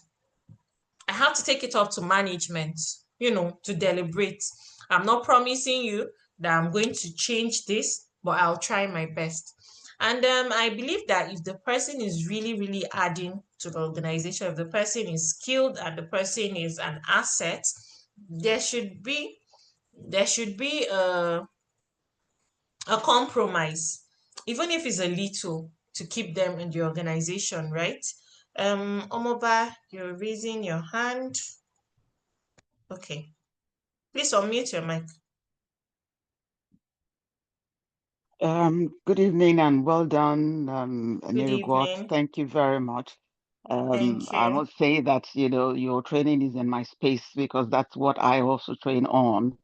I have to take it up to management, to deliberate. I'm not promising you that I'm going to change this, but I'll try my best. And I believe that if the person is really, really adding to the organization, if the person is skilled and the person is an asset, there should be a compromise, even if it's a little, to keep them in the organization, right? Omoba, you're raising your hand. Okay. Please unmute your mic. Good evening and well done, Good Nerugwat. evening. Thank you very much. Thank I you. must say that, your training is in my space because that's what I also train on.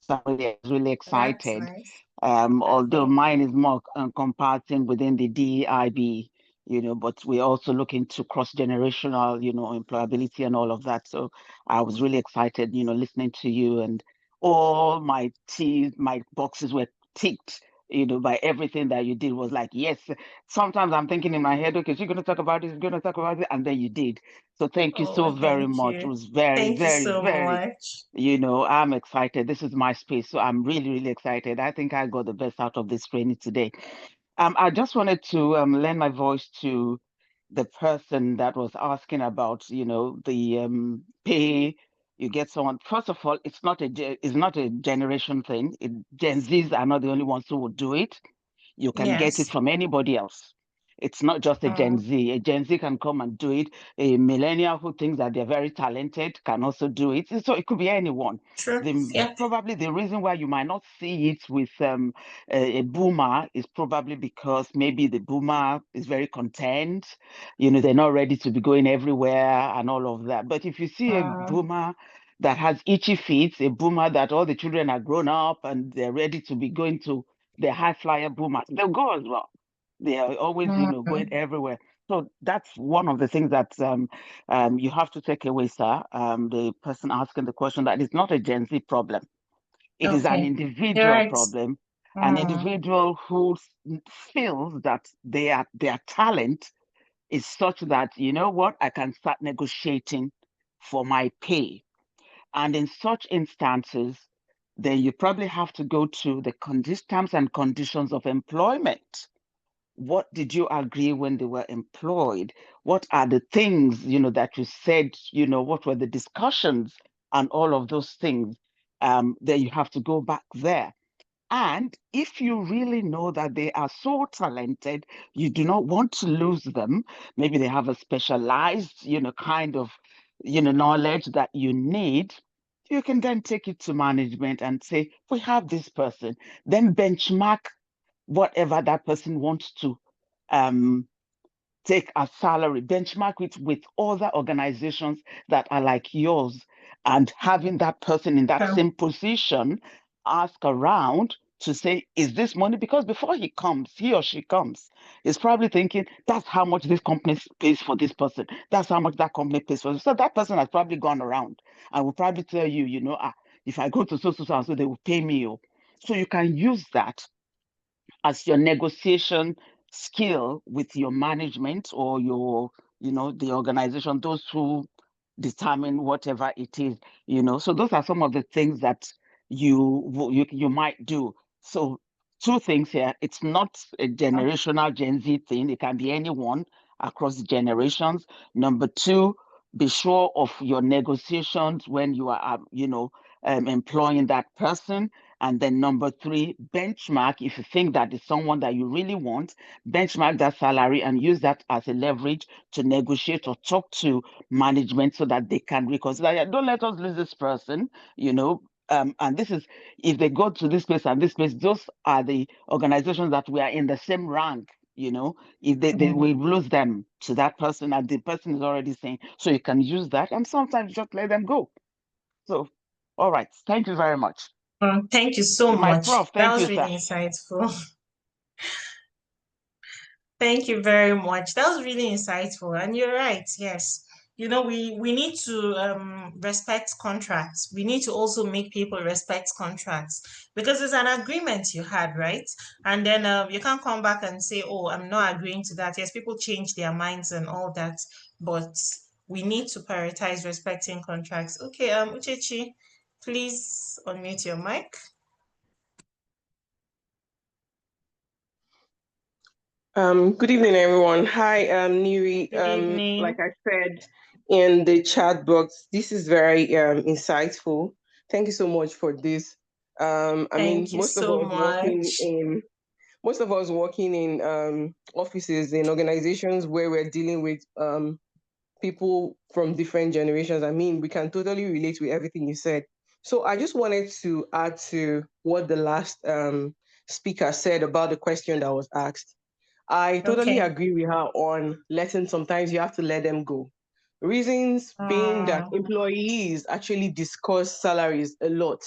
So I'm really That's excited. nice. Although Okay. mine is more encompassing within the DEIB, but we're also looking to cross-generational, employability and all of that. So I was really excited, listening to you, and all my boxes were ticked, by everything that you did. Was like, yes. Sometimes I'm thinking in my head, okay, so you're going to talk about this, you're going to talk about it, and then you did. So thank you so Oh, very thank much. It you. was very, Thank you very, so very, much. I'm excited. This is my space, so I'm really, really excited. I think I got the best out of this training today. I just wanted to lend my voice to the person that was asking about, the pay. You get someone. First of all, it's not a generation thing. Gen Zs are not the only ones who would do it. You can get it Yes. from anybody else. It's not just a Gen Z. A Gen Z can come and do it. A millennial who thinks that they're very talented can also do it. So it could be anyone. True. Yep. Probably the reason why you might not see it with a boomer is probably because maybe the boomer is very content. They're not ready to be going everywhere and all of that. But if you see a boomer that has itchy feet, a boomer that all the children are grown up and they're ready to be going to the high flyer boomers, they'll go as well. They are always, going everywhere. So that's one of the things that you have to take away, sir. The person asking the question, that it's not a Gen Z problem. It is an Okay. You're individual right. problem, an individual who feels that their talent is such that, you know what, I can start negotiating for my pay. And in such instances, then you probably have to go to the terms and conditions of employment. What did you agree when they were employed? What are the things, that you said, what were the discussions and all of those things? Then you have to go back there. And if you really know that they are so talented, you do not want to lose them. Maybe they have a specialized, kind of, knowledge that you need. You can then take it to management and say, we have this person. Then benchmark whatever that person wants to take as salary, benchmark it with other organizations that are like yours, and having that person in that True. same position, ask around, to say, is this money? Because before he or she comes, he's probably thinking, that's how much this company pays for this person. That's how much that company pays for. So that person has probably gone around and will probably tell you, if I go to so and so, they will pay me. So you can use that as your negotiation skill with your management or your, the organization, those who determine whatever it is, So those are some of the things that you might do. So two things here. It's not a generational Gen Z thing. It can be anyone across generations. Number two, be sure of your negotiations when you are, employing that person. And then number three, benchmark. If you think that is someone that you really want, benchmark that salary and use that as a leverage to negotiate or talk to management so that they can reconsider. Yeah, don't let us lose this person, and this is, if they go to this place and this place, those are the organizations that we are in the same rank. If they will lose them to that person, and the person is already saying, so you can use that, and sometimes just let them go. So, all right, thank you very much. Thank you so My much. prof, That thank was you, really sir. insightful. Thank you very much. That was really insightful. And you're right. Yes. We need to respect contracts. We need to also make people respect contracts because it's an agreement you had, right? And then you can't come back and say, "Oh, I'm not agreeing to that." Yes, people change their minds and all that, but we need to prioritize respecting contracts. Okay, Uchechi, please unmute your mic. Good evening, everyone. Hi, Neri. Good evening. Like I said in the chat box, this is very insightful. Thank you so much for this. Thank you so much. Most of us working in offices, in organizations where we're dealing with people from different generations. I mean, we can totally relate with everything you said. So I just wanted to add to what the last speaker said about the question that was asked. I totally Okay. agree with her on letting, sometimes you have to let them go. Reasons being that employees actually discuss salaries a lot.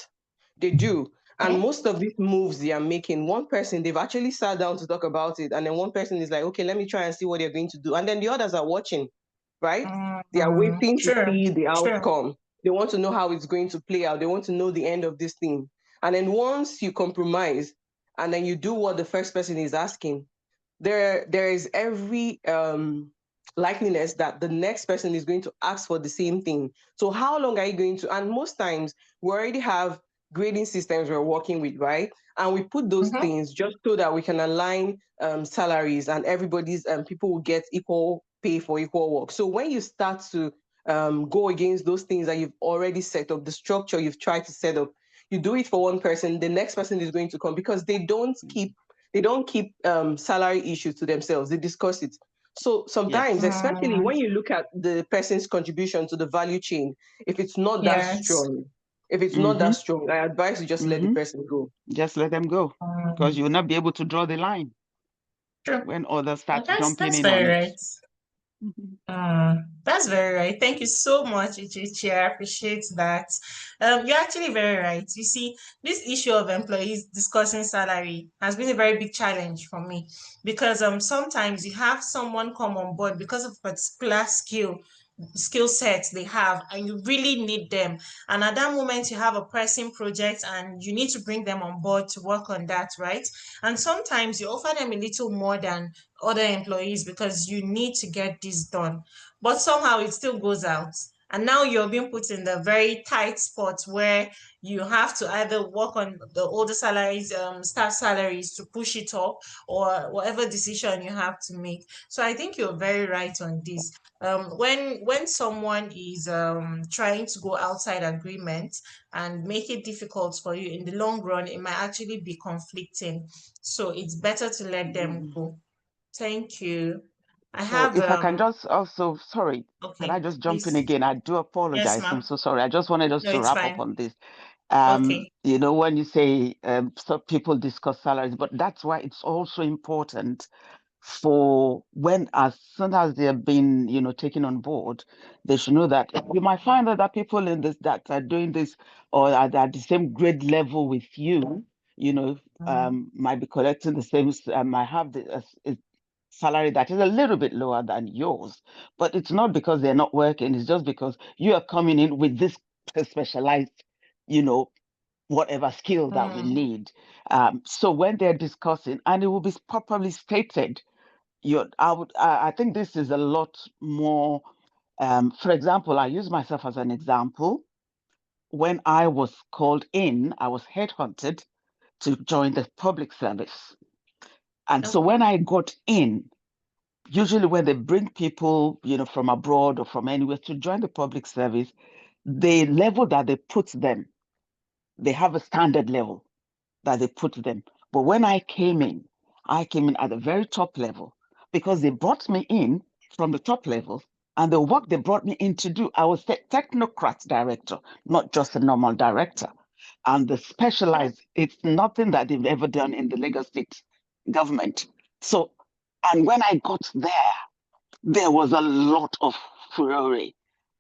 They do. And most of these moves they are making, one person, they've actually sat down to talk about it. And then one person is like, okay, let me try and see what they're going to do. And then the others are watching, right? They are waiting to see the outcome. They want to know how it's going to play out. They want to know the end of this thing. And then once you compromise and then you do what the first person is asking, there is every likeliness that the next person is going to ask for the same thing. So how long are you going to? And most times we already have grading systems we're working with, right? And we put those things just so that we can align salaries and everybody's people will get equal pay for equal work. So when you start to go against those things that you've already set up, the structure you've tried to set up, you do it for one person, the next person is going to come because they don't keep salary issues to themselves. They discuss it. So sometimes, especially when you look at the person's contribution to the value chain, if it's not that strong, I advise you just let the person go. Just let them go because you will not be able to draw the line when others start jumping in on it. That's very right. Thank you so much, Uchechi. I appreciate that. You're actually very right. You see, this issue of employees discussing salary has been a very big challenge for me because sometimes you have someone come on board because of a particular skill sets they have and you really need them, and at that moment you have a pressing project and you need to bring them on board to work on that, right? And sometimes you offer them a little more than other employees because you need to get this done, but somehow it still goes out, and now you're being put in the very tight spot where you have to either work on the older salaries, staff salaries to push it up, or whatever decision you have to make. So I think you're very right on this. When someone is trying to go outside agreement and make it difficult for you in the long run, it might actually be conflicting. So it's better to let them go. Thank you. I So have if I can just also, sorry, can okay, I just jump in please. again? I do Yes, apologize. I'm ma'am. so sorry. I just wanted us No, to it's wrap up fine. on this. Okay. When you say so people discuss salaries, but that's why it's also important for when, as soon as they're being, taken on board, they should know that you might find that people in this that are doing this or are at the same grade level with you, might be collecting the same, might have the salary that is a little bit lower than yours, but it's not because they're not working. It's just because you are coming in with this specialized, whatever skill that we need. So when they're discussing, and it will be properly stated, I think this is a lot more. For example, I use myself as an example. When I was called in, I was headhunted to join the public service. And so when I got in, usually when they bring people, from abroad or from anywhere to join the public service, the level that they put them, they have a standard level that they put them. But when I came in at the very top level because they brought me in from the top level, and the work they brought me in to do, I was the technocrat director, not just a normal director. And the specialized, it's nothing that they've ever done in the Lagos State government. So, and when I got there was a lot of fury.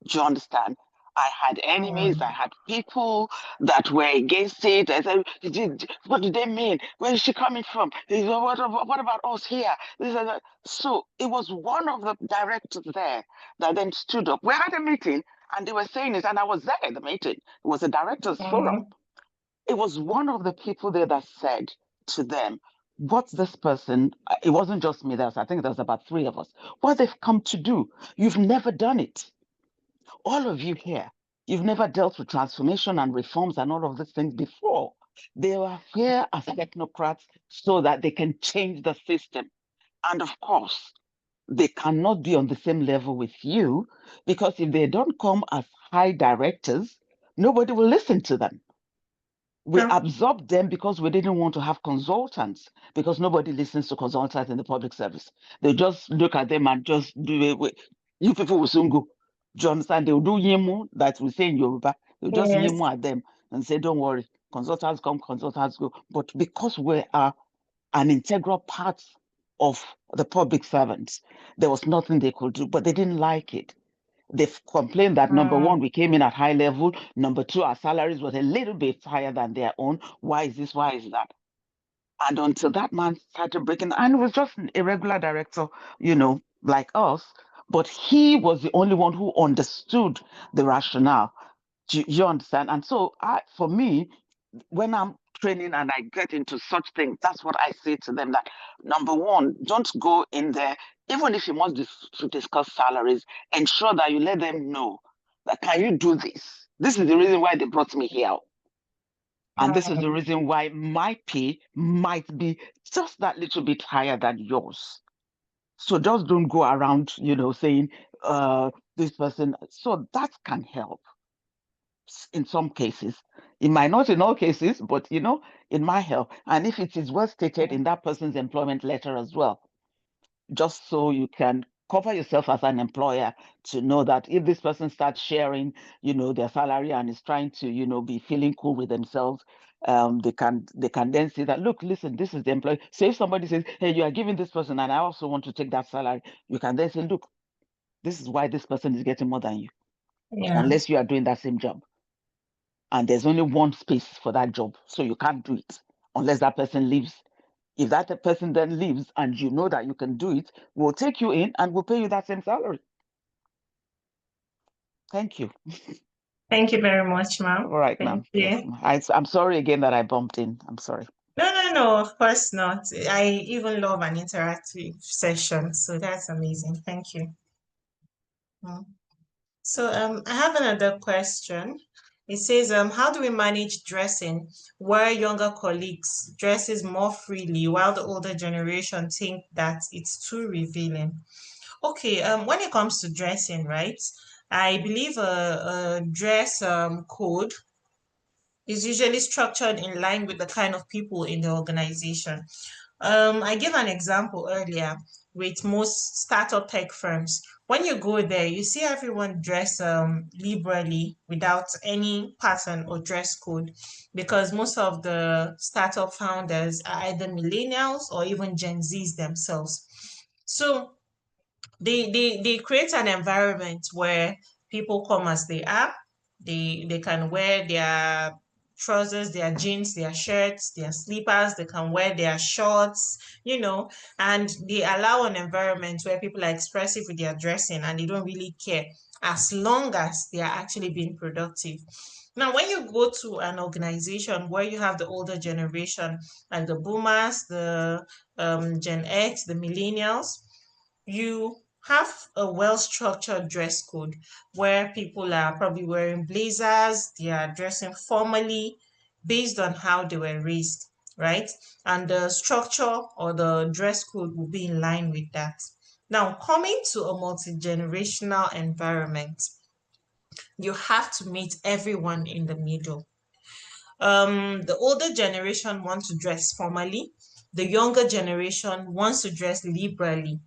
Do you understand? I had enemies, I had people that were against it. I said, what do they mean? Where is she coming from? What about us here? So it was one of the directors there that then stood up. We had a meeting and they were saying it, and I was there at the meeting. It was a director's forum. It was one of the people there that said to them, what's this person? It wasn't just me, I think there was about 3 of us. What they've come to do, you've never done it. All of you here, you've never dealt with transformation and reforms and all of these things before. They are here as technocrats so that they can change the system. And of course, they cannot be on the same level with you, because if they don't come as high directors, nobody will listen to them. We absorbed them because we didn't want to have consultants, because nobody listens to consultants in the public service. They just look at them and just do it. You people will soon go. Do you understand? They will do yimu, that we say in Yoruba. They'll just yimu at them and say, don't worry, consultants come, consultants go. But because we are an integral part of the public servants, there was nothing they could do, but they didn't like it. They've complained that, number one, we came in at high level. Number two, our salaries was a little bit higher than their own. Why is this? Why is that? And until that man started breaking, and it was just a regular director, like us, but he was the only one who understood the rationale. Do you understand? And so for me, when I'm training and I get into such things, that's what I say to them, that number one, don't go in there, even if you want to discuss salaries, ensure that you let them know that, can you do this? This is the reason why they brought me here. And this is the reason why my pay might be just that little bit higher than yours. So just don't go around, saying, this person. So that can help in some cases. It might not in all cases, but, it might help. And if it is well stated in that person's employment letter as well, just so you can cover yourself as an employer to know that if this person starts sharing, their salary and is trying to, be feeling cool with themselves, they can then say that, look, listen, this is the employee. So if somebody says, hey, you are giving this person and I also want to take that salary, you can then say, look, this is why this person is getting more than you, unless you are doing that same job. And there's only one space for that job, so you can't do it unless that person leaves. If that person then leaves and you know that you can do it, we'll take you in and we'll pay you that same salary. Thank you. Thank you very much, ma'am. All right, ma'am. Yes, I'm sorry again that I bumped in. I'm sorry. No, of course not. I even love an interactive session, so that's amazing. Thank you. So I have another question. It says, how do we manage dressing where younger colleagues dresses more freely while the older generation think that it's too revealing? Okay, when it comes to dressing, right, I believe a dress code is usually structured in line with the kind of people in the organization. I gave an example earlier with most startup tech firms. When you go there, you see everyone dress liberally without any pattern or dress code, because most of the startup founders are either millennials or even Gen Zs themselves. So they create an environment where people come as they are. They can wear their trousers, their jeans, their shirts, their slippers, they can wear their shorts, you know, and they allow an environment where people are expressive with their dressing and they don't really care as long as they are actually being productive. Now, when you go to an organization where you have the older generation, like the boomers, the Gen X, the millennials, you have a well-structured dress code where people are probably wearing blazers, they are dressing formally based on how they were raised, right? And the structure or the dress code will be in line with that. Now, coming to a multi-generational environment, you have to meet everyone in the middle. The older generation wants to dress formally. The younger generation wants to dress liberally.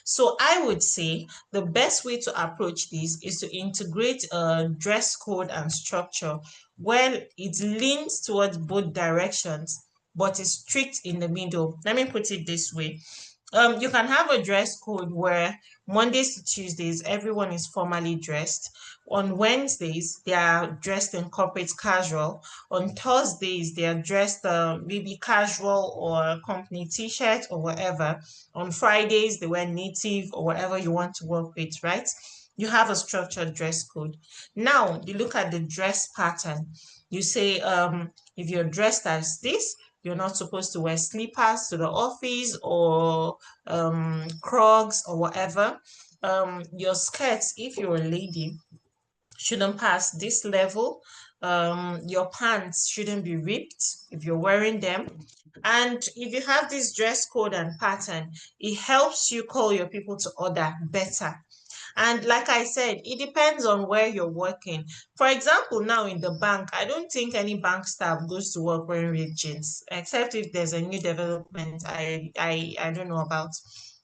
So I would say the best way to approach this is to integrate a dress code and structure where it leans towards both directions, but is strict in the middle. Let me put it this way. You can have a dress code where Mondays to Tuesdays, everyone is formally dressed. On Wednesdays, they are dressed in corporate casual. On Thursdays, they are dressed maybe casual or company t-shirt or whatever. On Fridays, they wear native or whatever you want to work with, right? You have a structured dress code. Now, you look at the dress pattern. You say, if you're dressed as this, you're not supposed to wear slippers to the office or Crocs or whatever. Your skirts, if you're a lady, shouldn't pass this level. Your pants shouldn't be ripped if you're wearing them. And if you have this dress code and pattern, it helps you call your people to order better. And like I said, it depends on where you're working. For example, now in the bank, I don't think any bank staff goes to work wearing ripped jeans, except if there's a new development I don't know about.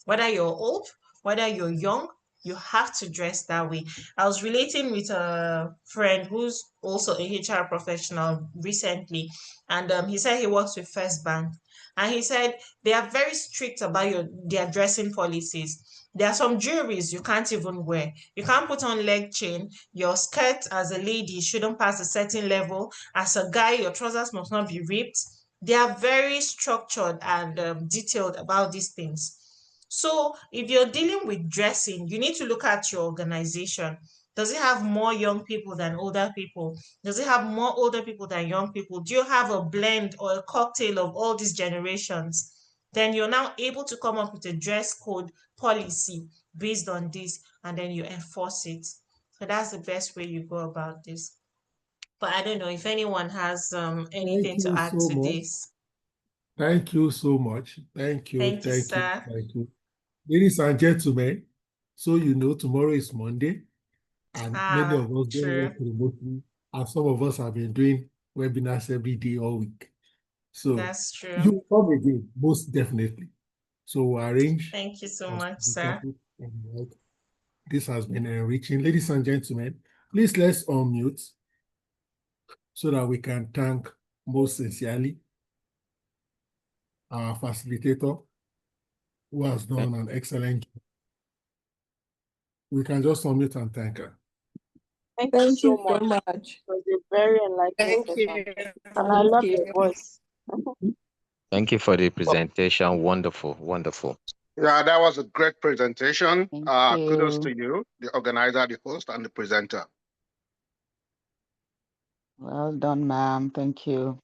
Whether you're old, whether you're young, you have to dress that way. I was relating with a friend who's also a HR professional recently, and he said he works with First Bank, and he said they are very strict about their dressing policies. There are some jewelries you can't even wear. You can't put on leg chain. Your skirt as a lady shouldn't pass a certain level. As a guy, your trousers must not be ripped. They are very structured and detailed about these things. So if you're dealing with dressing, you need to look at your organization. Does it have more young people than older people? Does it have more older people than young people? Do you have a blend or a cocktail of all these generations? Then you're now able to come up with a dress code policy based on this, and then you enforce it. So that's the best way you go about this. But I don't know if anyone has anything to add to this. Thank you so much. Thank you. Thank you, sir. Thank you. Ladies and gentlemen, so you know tomorrow is Monday, and many of us don't work remotely, and some of us have been doing webinars every day all week. So that's true. You come again, most definitely. So we'll arrange. Thank you so much, sir. This has been enriching. Ladies and gentlemen, please let's unmute so that we can thank most sincerely our facilitator who has done an excellent job. We can just unmute and thank her. Thank you so much. It was a very enlightening session. And I love your voice. Thank you for the presentation. Wonderful, wonderful. Yeah, that was a great presentation. Kudos to you, the organizer, the host, and the presenter. Well done, ma'am. Thank you.